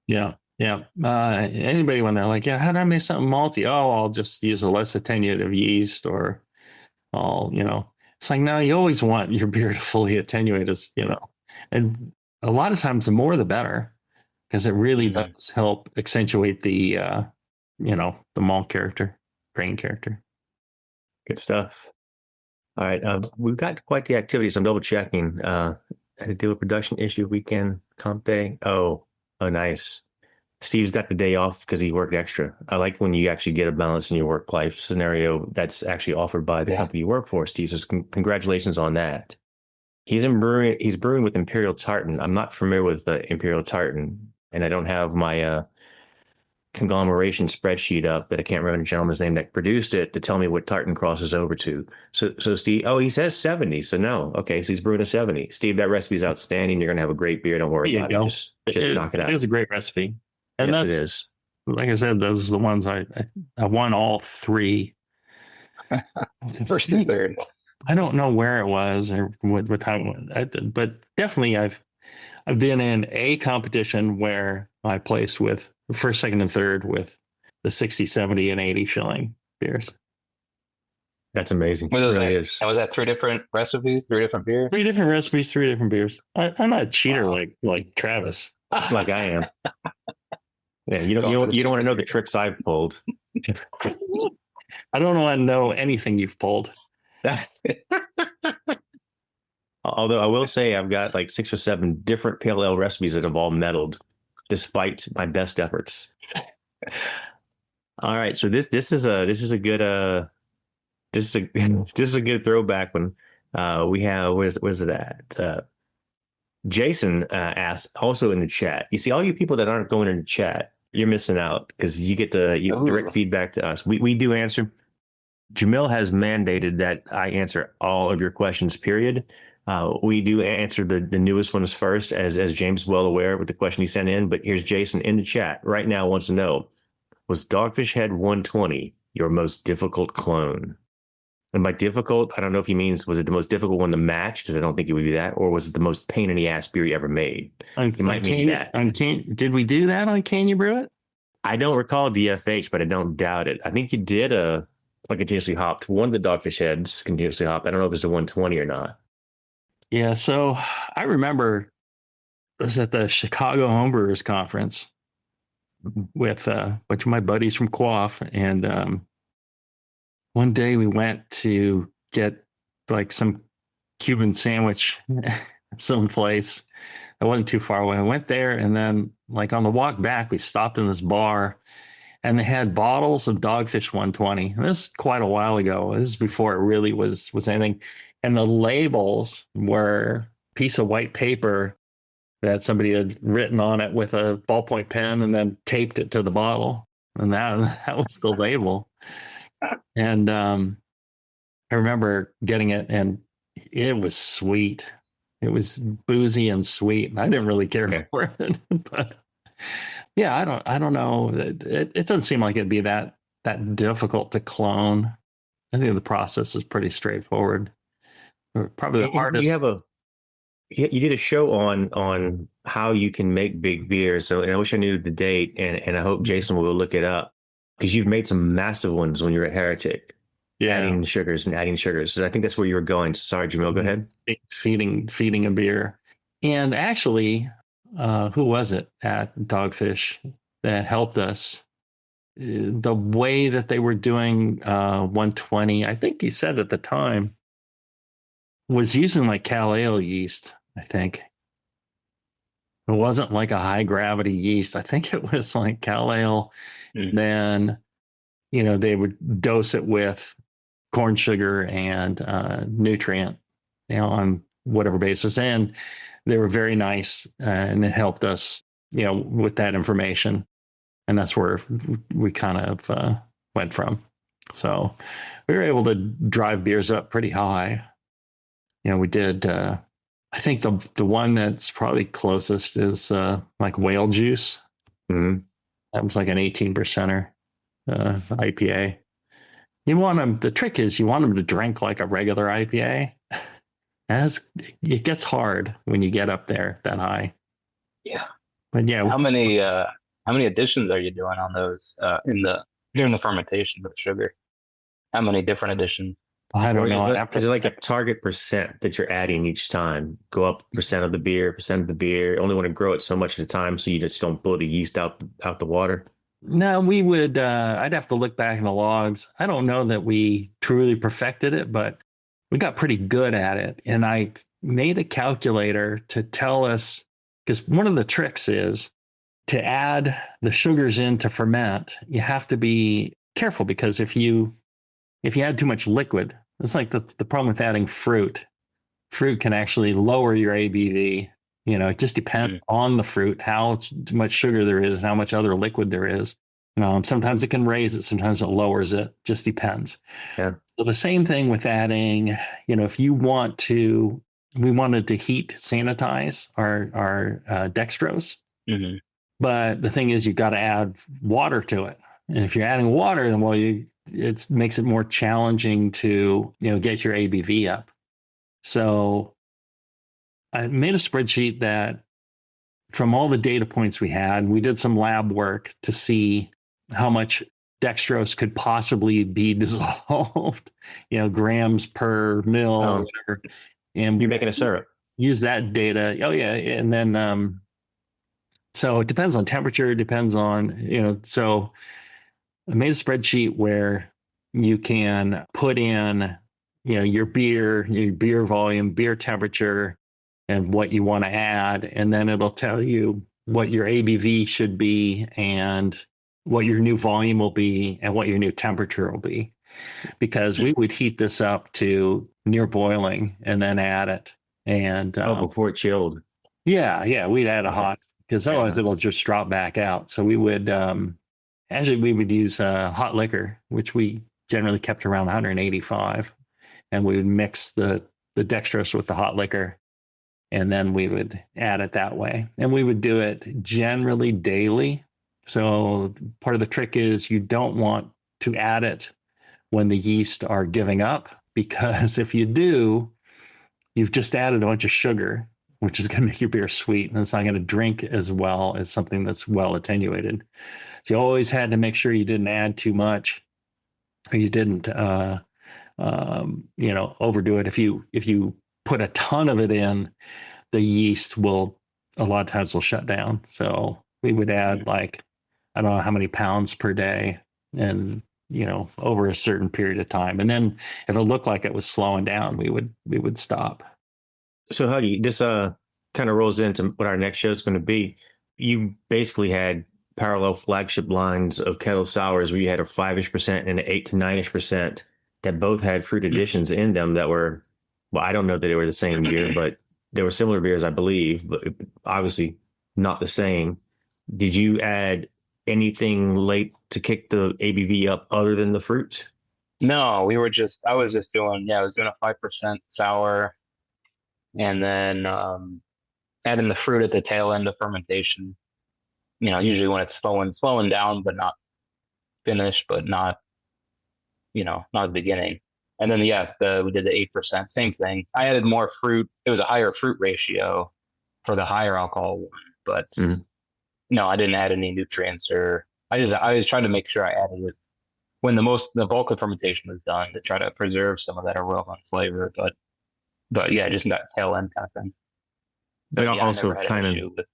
Yeah. Yeah. Anybody when they're like, yeah, how do I make something malty? Oh, I'll just use a less attenuative yeast, or it's like, no, you always want your beer to fully attenuate and a lot of times the more the better, because it really does help accentuate the malt character, grain character. Good stuff. All right. We've got quite the activities. I'm double checking. Had to do a production issue weekend, comp day. Oh, nice. Steve's got the day off because he worked extra. I like when you actually get a balance in your work life scenario that's actually offered by the company you work for, Steve. So congratulations on that. He's brewing with Imperial Tartan. I'm not familiar with Imperial Tartan, and I don't have my conglomeration spreadsheet up, but I can't remember the gentleman's name that produced it to tell me what Tartan crosses over to. So Steve, he says 70. So no. Okay. So he's brewing a 70. Steve, that recipe's outstanding. You're going to have a great beer. Don't worry about it. Just knock it out. It's a great recipe. And yes, it is. Like I said, those are the ones I won all three. First and third. I don't know where it was or what time I did, but definitely I've been in a competition where I placed with first, second, and third with the 60, 70, and 80 shilling beers. That's amazing. What was that? Was that 3 different recipes, 3 different beers? 3 different recipes, 3 different beers. I'm not a cheater like Travis. Like I am. Yeah, you don't want to know the tricks I've pulled. I don't want to know anything you've pulled. That's although I will say I've got like 6 or 7 different pale ale recipes that have all meddled, despite my best efforts. All right, so this is a good throwback when we have where's it at? Jason asks also in the chat. You see, all you people that aren't going in the chat, you're missing out because you get direct feedback to us. We do answer. Jamil has mandated that I answer all of your questions, period. We do answer the newest ones first, as James is well aware with the question he sent in. But here's Jason in the chat right now wants to know, was Dogfish Head 120 your most difficult clone? And by difficult, I don't know if he means, was it the most difficult one to match? Because I don't think it would be that. Or was it the most pain in the ass beer you ever made? He might mean that. Did we do that on Can You Brew It? I don't recall DFH, but I don't doubt it. I think you did a continuously hopped. One of the Dogfish Heads continuously hopped. I don't know if it's the 120 or not. Yeah, so I remember I was at the Chicago Homebrewers Conference with a bunch of my buddies from Quaff, and one day we went to get like some Cuban sandwich someplace. I wasn't too far away. I went there, and then like on the walk back, we stopped in this bar, and they had bottles of Dogfish 120. And this is quite a while ago. This is before it really was anything. And the labels were a piece of white paper that somebody had written on it with a ballpoint pen and then taped it to the bottle. And that was the label. And I remember getting it, and it was sweet. It was boozy and sweet, and I didn't really care for it. But yeah, I don't know. It doesn't seem like it'd be that difficult to clone. I think the process is pretty straightforward. Probably the hardest. You did a show on how you can make big beers. So, and I wish I knew the date, and I hope Jason will look it up, because you've made some massive ones when you were at Heretic. Yeah. Adding sugars. So I think that's where you were going. Sorry, Jamil, go ahead. Feeding a beer. And actually, who was it at Dogfish that helped us? The way that they were doing 120, I think he said at the time, was using like Cal Ale yeast, I think. It wasn't like a high gravity yeast. I think it was like Cal Ale. Then, they would dose it with corn sugar and nutrient, on whatever basis. And they were very nice, and it helped us, with that information. And that's where we kind of went from. So we were able to drive beers up pretty high. We did, I think the one that's probably closest is like whale juice. Mm-hmm. That was like an 18%er IPA. The trick is you want them to drink like a regular IPA. It gets hard when you get up there that high. Yeah. But yeah. How many additions are you doing on those during the fermentation with sugar? How many different additions? I don't know. Is it like a target percent that you're adding each time? Go up percent of the beer. Only want to grow it so much at a time, so you just don't blow the yeast out the water. No, we would. I'd have to look back in the logs. I don't know that we truly perfected it, but we got pretty good at it. And I made a calculator to tell us, because one of the tricks is to add the sugars in to ferment. You have to be careful, because if you add too much liquid, it's like the problem with adding fruit. Fruit can actually lower your ABV. It just depends on the fruit, how much sugar there is and how much other liquid there is. Sometimes it can raise it, sometimes it lowers it. Just depends. Yeah. So the same thing with adding, if we wanted to heat sanitize our dextrose. Mm-hmm. But the thing is, you've got to add water to it. And if you're adding water, then it makes it more challenging to, get your ABV up. So I made a spreadsheet that, from all the data points we had, we did some lab work to see how much dextrose could possibly be dissolved, grams per mil or whatever. And you're making a syrup. Use that data. Oh yeah. And then, so it depends on temperature, depends on, so I made a spreadsheet where you can put in, your beer volume, beer temperature, and what you want to add. And then it'll tell you what your ABV should be, and what your new volume will be, and what your new temperature will be. Because we would heat this up to near boiling and then add it. And before it chilled. Yeah. We'd add a hot, because otherwise it'll just drop back out. So we would, we would use hot liquor, which we generally kept around 185. And we would mix the dextrose with the hot liquor, and then we would add it that way. And we would do it generally daily. So part of the trick is you don't want to add it when the yeast are giving up, because if you do, you've just added a bunch of sugar, which is going to make your beer sweet, and it's not going to drink as well as something that's well attenuated. So you always had to make sure you didn't add too much, or you didn't, overdo it. If you put a ton of it in, the yeast will a lot of times will shut down. So we would add like, I don't know how many pounds per day, and over a certain period of time. And then if it looked like it was slowing down, we would stop. So Huggy, this kind of rolls into what our next show is going to be. You basically had parallel flagship lines of kettle sours where you had a 5-ish% and an 8 to 9-ish% that both had fruit additions in them that were, well, I don't know that they were the same beer, but they were similar beers, I believe, but obviously not the same. Did you add anything late to kick the ABV up other than the fruits? No, I was just doing, I was doing a 5% sour, and then adding the fruit at the tail end of fermentation. Usually when it's slowing down, but not finished, but not, not the beginning. And then, we did the 8%, same thing. I added more fruit. It was a higher fruit ratio for the higher alcohol one, but no, I didn't add any nutrients I was trying to make sure I added it when the bulk of fermentation was done to try to preserve some of that aroma and flavor. But yeah, just that tail end kind of thing. But yeah, also I never had kind an of issue with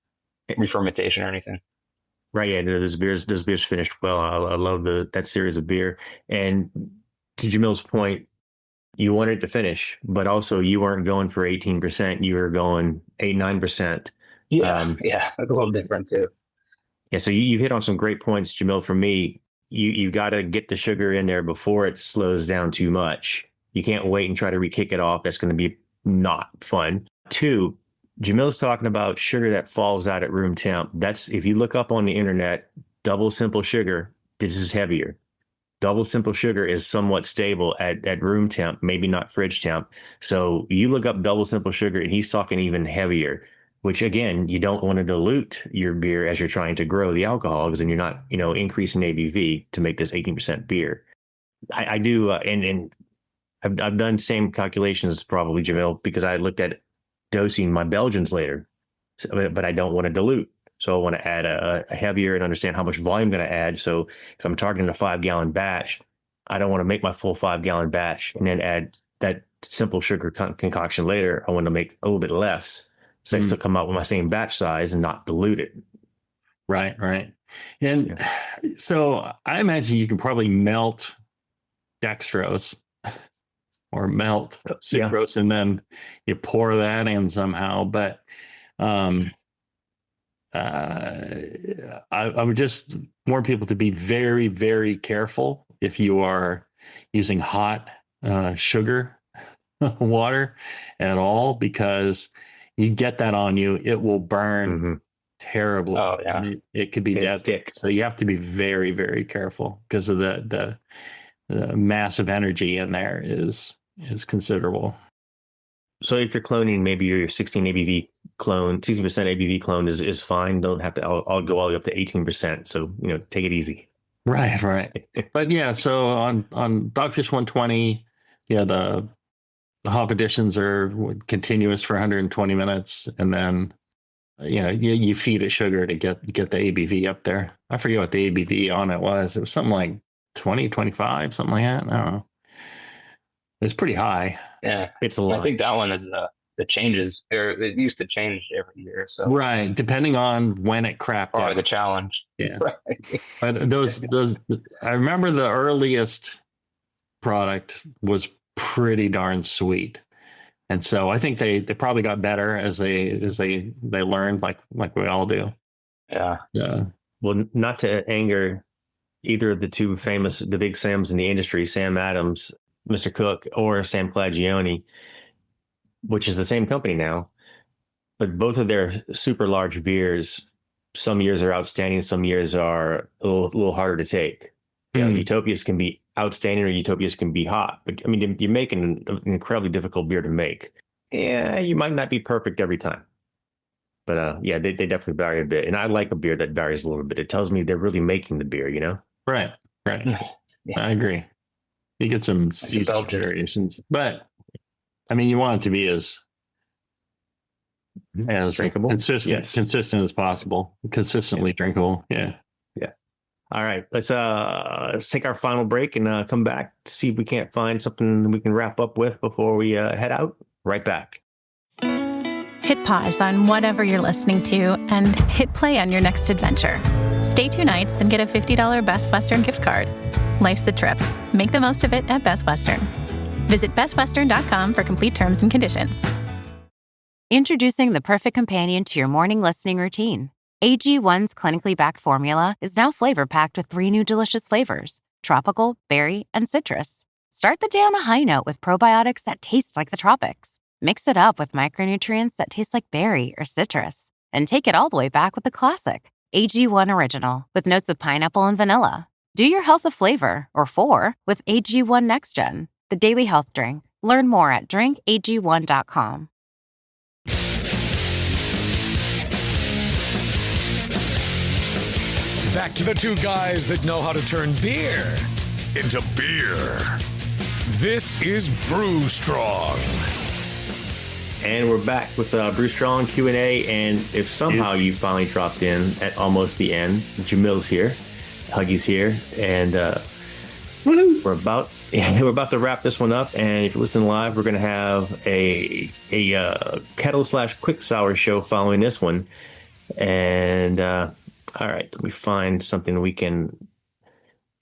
re-fermentation or anything. right. Yeah, those beers finished well. I love that series of beer. And to Jamil's point, you wanted to finish, but also you weren't going for 18%. You were going 8-9%. Yeah, that's a little different too. Yeah, so you hit on some great points, Jamil. For me, you got to get the sugar in there before it slows down too much. You can't wait and try to re-kick it off. That's going to be not fun. 2, Jamil's talking about sugar that falls out at room temp. That's, if you look up on the internet, double simple sugar, this is heavier. Double simple sugar is somewhat stable at room temp, maybe not fridge temp. So you look up double simple sugar and he's talking even heavier, which again, you don't want to dilute your beer as you're trying to grow the alcohol, because then you're not, increasing ABV to make this 18% beer. I do, and I've done same calculations probably, Jamil, because I looked at dosing my Belgians later, but I don't want to dilute. So I want to add a heavier and understand how much volume I'm going to add. So if I'm targeting a 5-gallon batch, I don't want to make my full 5-gallon batch and then add that simple sugar concoction later. I want to make a little bit less, so I still come out with my same batch size and not dilute it. Right. And so I imagine you can probably melt dextrose or melt sucrose, and then you pour that in somehow. But I would just warn people to be very, very careful if you are using hot sugar water at all, because you get that on you, it will burn terribly. Oh yeah, it could be deadly. So you have to be very, very careful because of the massive energy in there is considerable. So if you're cloning, maybe your 16 ABV clone, 60% ABV clone is fine. Don't have to I'll go all the way up to 18%. So, take it easy. Right. But yeah, so on Dogfish 120, the hop additions are continuous for 120 minutes. And then, you feed it sugar to get the ABV up there. I forget what the ABV on it was. It was something like 20, 25, something like that. I don't know. It's pretty high. Yeah, it's a lot. I think that one is the changes. It used to change every year. So right, depending on when it crapped out. Or the challenge. Yeah, right. But those I remember the earliest product was pretty darn sweet, and so I think they probably got better as they learned, like we all do. Yeah. Well, not to anger either of the big Sams in the industry, Sam Adams, Mr. Cook, or Sam Clagione, which is the same company now, but both of their super large beers, some years are outstanding, some years are a little harder to take. Utopias can be outstanding or Utopias can be hot, but I mean, you're making an incredibly difficult beer to make. Yeah, you might not be perfect every time, but they definitely vary a bit. And I like a beer that varies a little bit. It tells me they're really making the beer, Right. Yeah. I agree. You get some seasonal variations, but I mean, you want it to be as drinkable, consistent as possible, consistently drinkable. Yeah. All right, let's take our final break and come back to see if we can't find something we can wrap up with before we head out. Right back. Hit pause on whatever you're listening to and hit play on your next adventure. Stay 2 nights and get a $50 Best Western gift card. Life's a trip. Make the most of it at Best Western. Visit bestwestern.com for complete terms and conditions. Introducing the perfect companion to your morning listening routine. AG1's clinically backed formula is now flavor-packed with 3 new delicious flavors: tropical, berry, and citrus. Start the day on a high note with probiotics that taste like the tropics. Mix it up with micronutrients that taste like berry or citrus. And take it all the way back with the classic AG1 Original with notes of pineapple and vanilla. Do your health a flavor, or 4, with AG1 Next Gen, the daily health drink. Learn more at drinkag1.com. Back to the two guys that know how to turn beer into beer. This is Brew Strong. And we're back with Brew Strong Q&A. And if somehow you finally dropped in at almost the end, Jamil's here, Huggy's here, and we're about to wrap this one up. And if you listen live, we're going to have a kettle/quick sour show following this one. And all right, let me find something we can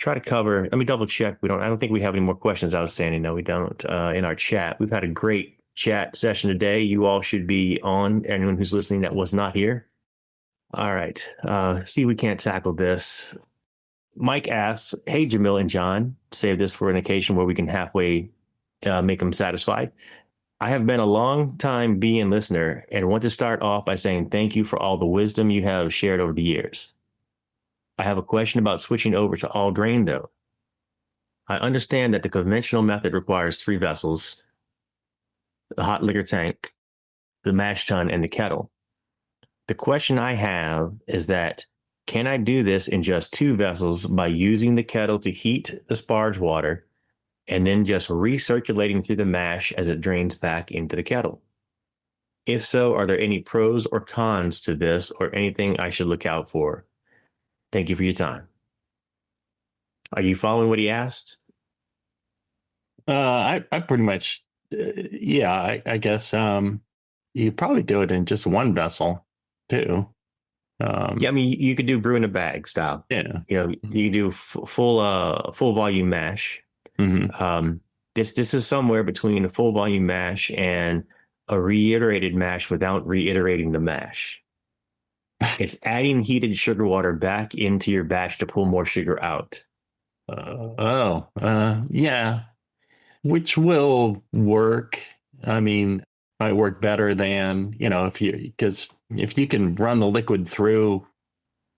try to cover. Let me double check. I don't think we have any more questions outstanding. No, we don't. In our chat, we've had a great chat session today. You all should be on. Anyone who's listening that was not here. All right. See, we can't tackle this. Mike asks, "Hey, Jamil and John, save this for an occasion where we can halfway make them satisfied. I have been a long time being listener and want to start off by saying thank you for all the wisdom you have shared over the years. I have a question about switching over to all grain, though. I understand that the conventional method requires 3 vessels: the hot liquor tank, the mash tun, and the kettle. The question I have is that, can I do this in just 2 vessels by using the kettle to heat the sparge water and then just recirculating through the mash as it drains back into the kettle? If so, are there any pros or cons to this, or anything I should look out for? Thank you for your time." Are you following what he asked? I pretty much, yeah, I guess you probably do it in just 1 vessel too. Yeah, I mean, you could do brew in a bag style. Yeah. You know, you do full volume mash. Mm-hmm. This is somewhere between a full volume mash and a reiterated mash without reiterating the mash. It's adding heated sugar water back into your batch to pull more sugar out. Yeah, which will work. I mean, might work better than, because if you can run the liquid through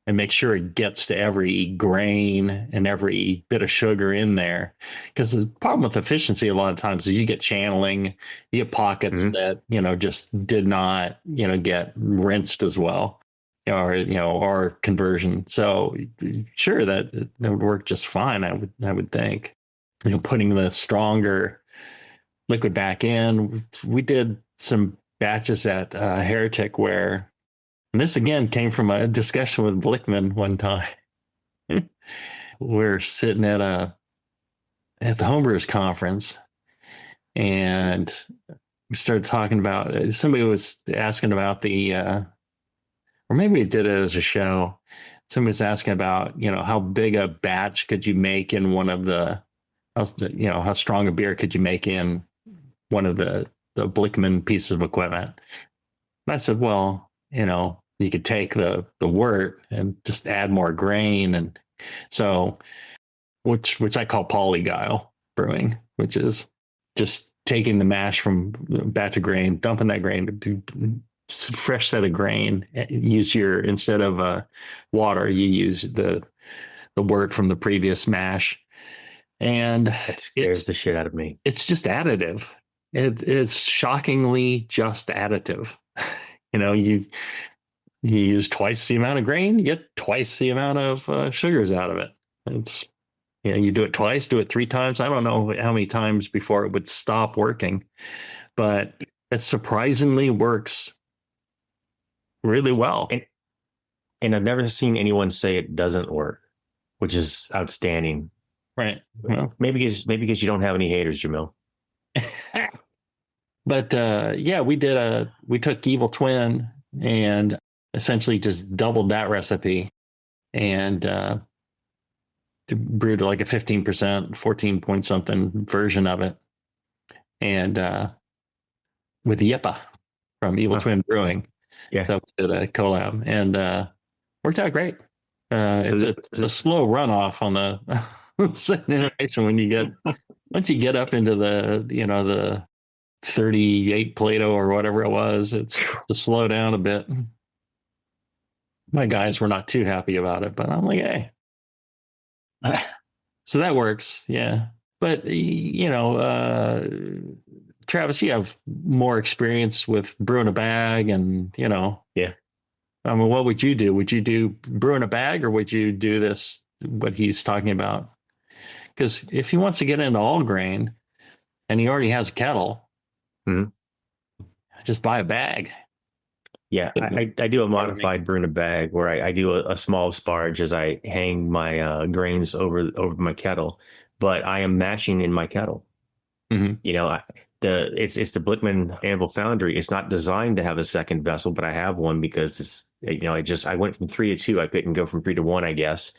and make sure it gets to every grain and every bit of sugar in there. Because the problem with efficiency a lot of times is you get channeling, you get pockets that, just did not, get rinsed as well, or conversion. So sure, that would work just fine, I would think. Putting the stronger liquid back in. We did some batches at Heretic where, and this again came from a discussion with Blickman one time. We're sitting at the Homebrewers conference, and we started talking about, somebody was asking about or maybe we did it as a show. Somebody was asking about, how big a batch could you make in one of how strong a beer could you make in one of the Blickman pieces of equipment? And I said, well, you could take the wort and just add more grain. And so, which I call polyguile brewing, which is just taking the mash from a batch of grain, dumping that grain to fresh set of grain. Instead of water, you use the wort from the previous mash. And it scares the shit out of me. It's just additive. It's shockingly just additive. You use twice the amount of grain, you get twice the amount of sugars out of it. It's, you do it twice, do it 3 times. I don't know how many times before it would stop working, but it surprisingly works really well. And I've never seen anyone say it doesn't work, which is outstanding. Right. Well, maybe because you don't have any haters, Jamil. But yeah, we took Evil Twin and essentially just doubled that recipe and brewed like a 15%, 14 point something version of it. And with Yippa from Evil Twin Brewing. Yeah. So we did a collab and worked out great. It's a slow runoff on the second iteration once you get up into the 38 Plato or whatever it was, it's to slow down a bit. My guys were not too happy about it, but I'm like, hey, So that works. Yeah. But, Travis, you have more experience with brewing a bag and, Yeah. I mean, what would you do? Would you do brew in a bag, or would you do this, what he's talking about? Because if he wants to get into all grain and he already has a kettle, just buy a bag. Yeah, I do a modified brew in a bag where I do a small sparge as I hang my grains over my kettle, but I am mashing in my kettle. It's the Blickman Anvil Foundry. It's not designed to have a second vessel, but I have one because it's I went from 3 to 2. I couldn't go from 3 to 1, I guess.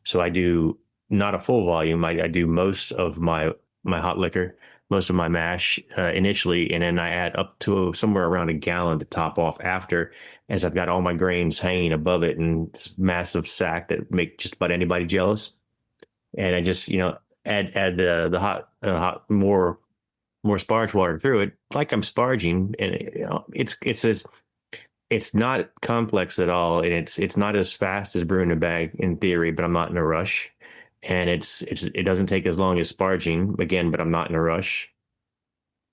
So I do not a full volume. I do most of my hot liquor, most of my mash initially, and then I add up to somewhere around a gallon to top off after, as I've got all my grains hanging above it in this massive sack that make just about anybody jealous. And I just add the hot more sparge water through it, like I'm sparging, and it's not complex at all, and it's not as fast as brewing a bag in theory, but I'm not in a rush. And it doesn't take as long as sparging again, but I'm not in a rush.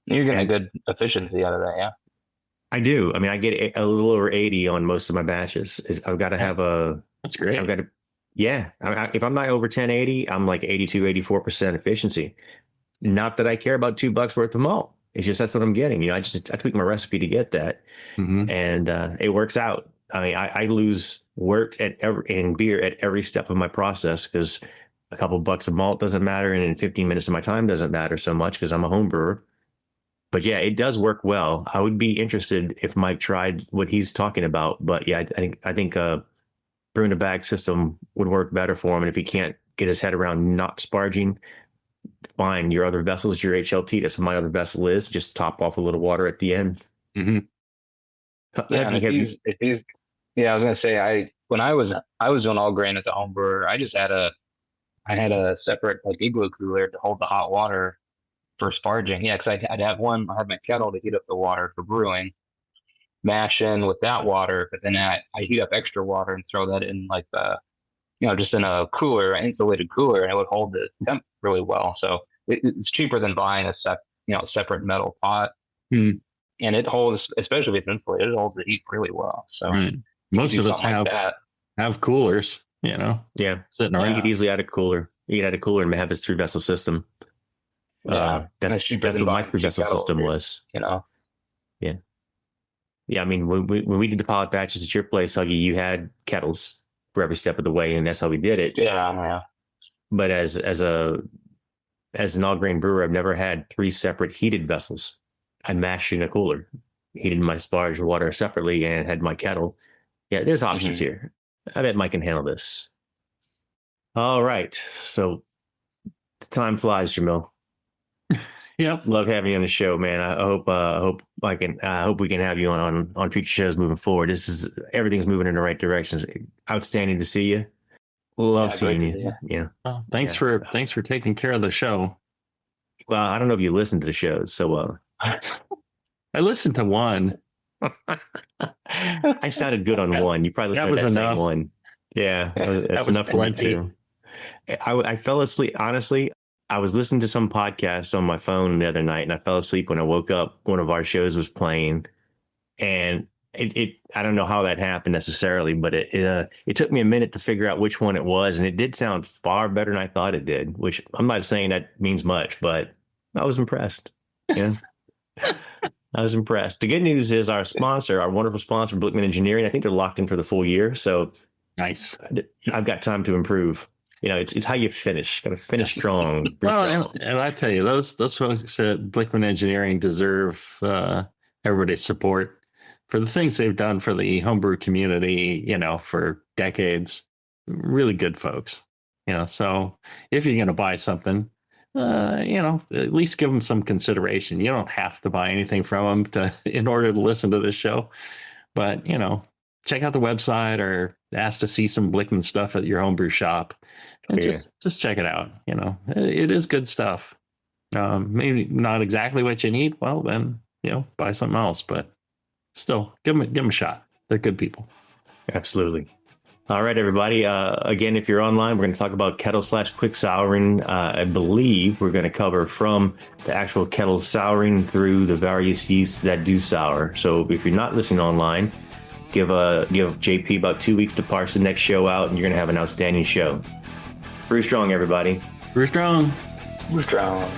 You're getting a good efficiency out of that, yeah. I do. I mean, I get a little over 80 on most of my batches. I've got to have that's great. I've got to, yeah. If I'm not over 1080, I'm like 82, 84% efficiency. Not that I care about $2 worth of malt. It's just that's what I'm getting. I tweak my recipe to get that, and it works out. I mean, I lose wort in beer at every step of my process because a couple bucks of malt doesn't matter, and in 15 minutes of my time doesn't matter so much because I'm a home brewer. But yeah, it does work well. I would be interested if Mike tried what he's talking about. But yeah, I think brewing a bag system would work better for him. And if he can't get his head around not sparging, fine. Your other vessel is your HLT. That's what my other vessel is. Just top off a little water at the end. Yeah, I was gonna say when I was doing all grain as a home brewer, I had a separate igloo cooler to hold the hot water for sparging. Yeah, because I'd have my kettle to heat up the water for brewing, mash in with that water, but then I heat up extra water and throw that in just in a cooler, an insulated cooler, and it would hold the temp really well. So it's cheaper than buying a separate metal pot. And it holds, especially if it's insulated, it holds the heat really well. So most of us have coolers, Yeah. Sitting around. You could easily add a cooler. You could add a cooler and have his 3-vessel system. That's what my 3-vessel system was. Yeah. I mean, when we did the pilot batches at your place, Huggy, you had kettles for every step of the way, and that's how we did it. Yeah. But as an all grain brewer, I've never had 3 separate heated vessels. I mashed in a cooler, heated my sparge water separately, and had my kettle. Yeah, there's options here. I bet Mike can handle this. All right, so time flies, Jamil. Yep. Love having you on the show, man. I hope we can have you on future shows moving forward. Everything's moving in the right direction. It's outstanding to see you. Love seeing you. Yeah. Well, thanks for taking care of the show. Well, I don't know if you listen to the shows, so I listened to one. I sounded good on one. You probably listened to that enough. One. Yeah, that's enough for me too. I fell asleep. Honestly, I was listening to some podcast on my phone the other night, and I fell asleep when I woke up. One of our shows was playing, and I don't know how that happened necessarily, but it took me a minute to figure out which one it was, and it did sound far better than I thought it did. Which I'm not saying that means much, but I was impressed. Yeah. I was impressed. The good news is our wonderful sponsor, Blickman Engineering, I think they're locked in for the full year. So nice. I've got time to improve. It's how you finish. Got to finish strong. Well, and I tell you, those folks at Blickman Engineering deserve everybody's support for the things they've done for the homebrew community, for decades. Really good folks. So if you're going to buy something, at least give them some consideration. You don't have to buy anything from them in order to listen to this show, but check out the website or ask to see some Blickman stuff at your homebrew shop, and just check it out. It is good stuff. Maybe not exactly what you need. Well, then buy something else, but still give them a shot. They're good people. Absolutely. All right, everybody. Again, if you're online, we're going to talk about kettle/quick souring. I believe we're going to cover from the actual kettle souring through the various yeasts that do sour. So if you're not listening online, give JP about 2 weeks to parse the next show out, and you're going to have an outstanding show. Brew strong, everybody. Brew strong. Brew strong.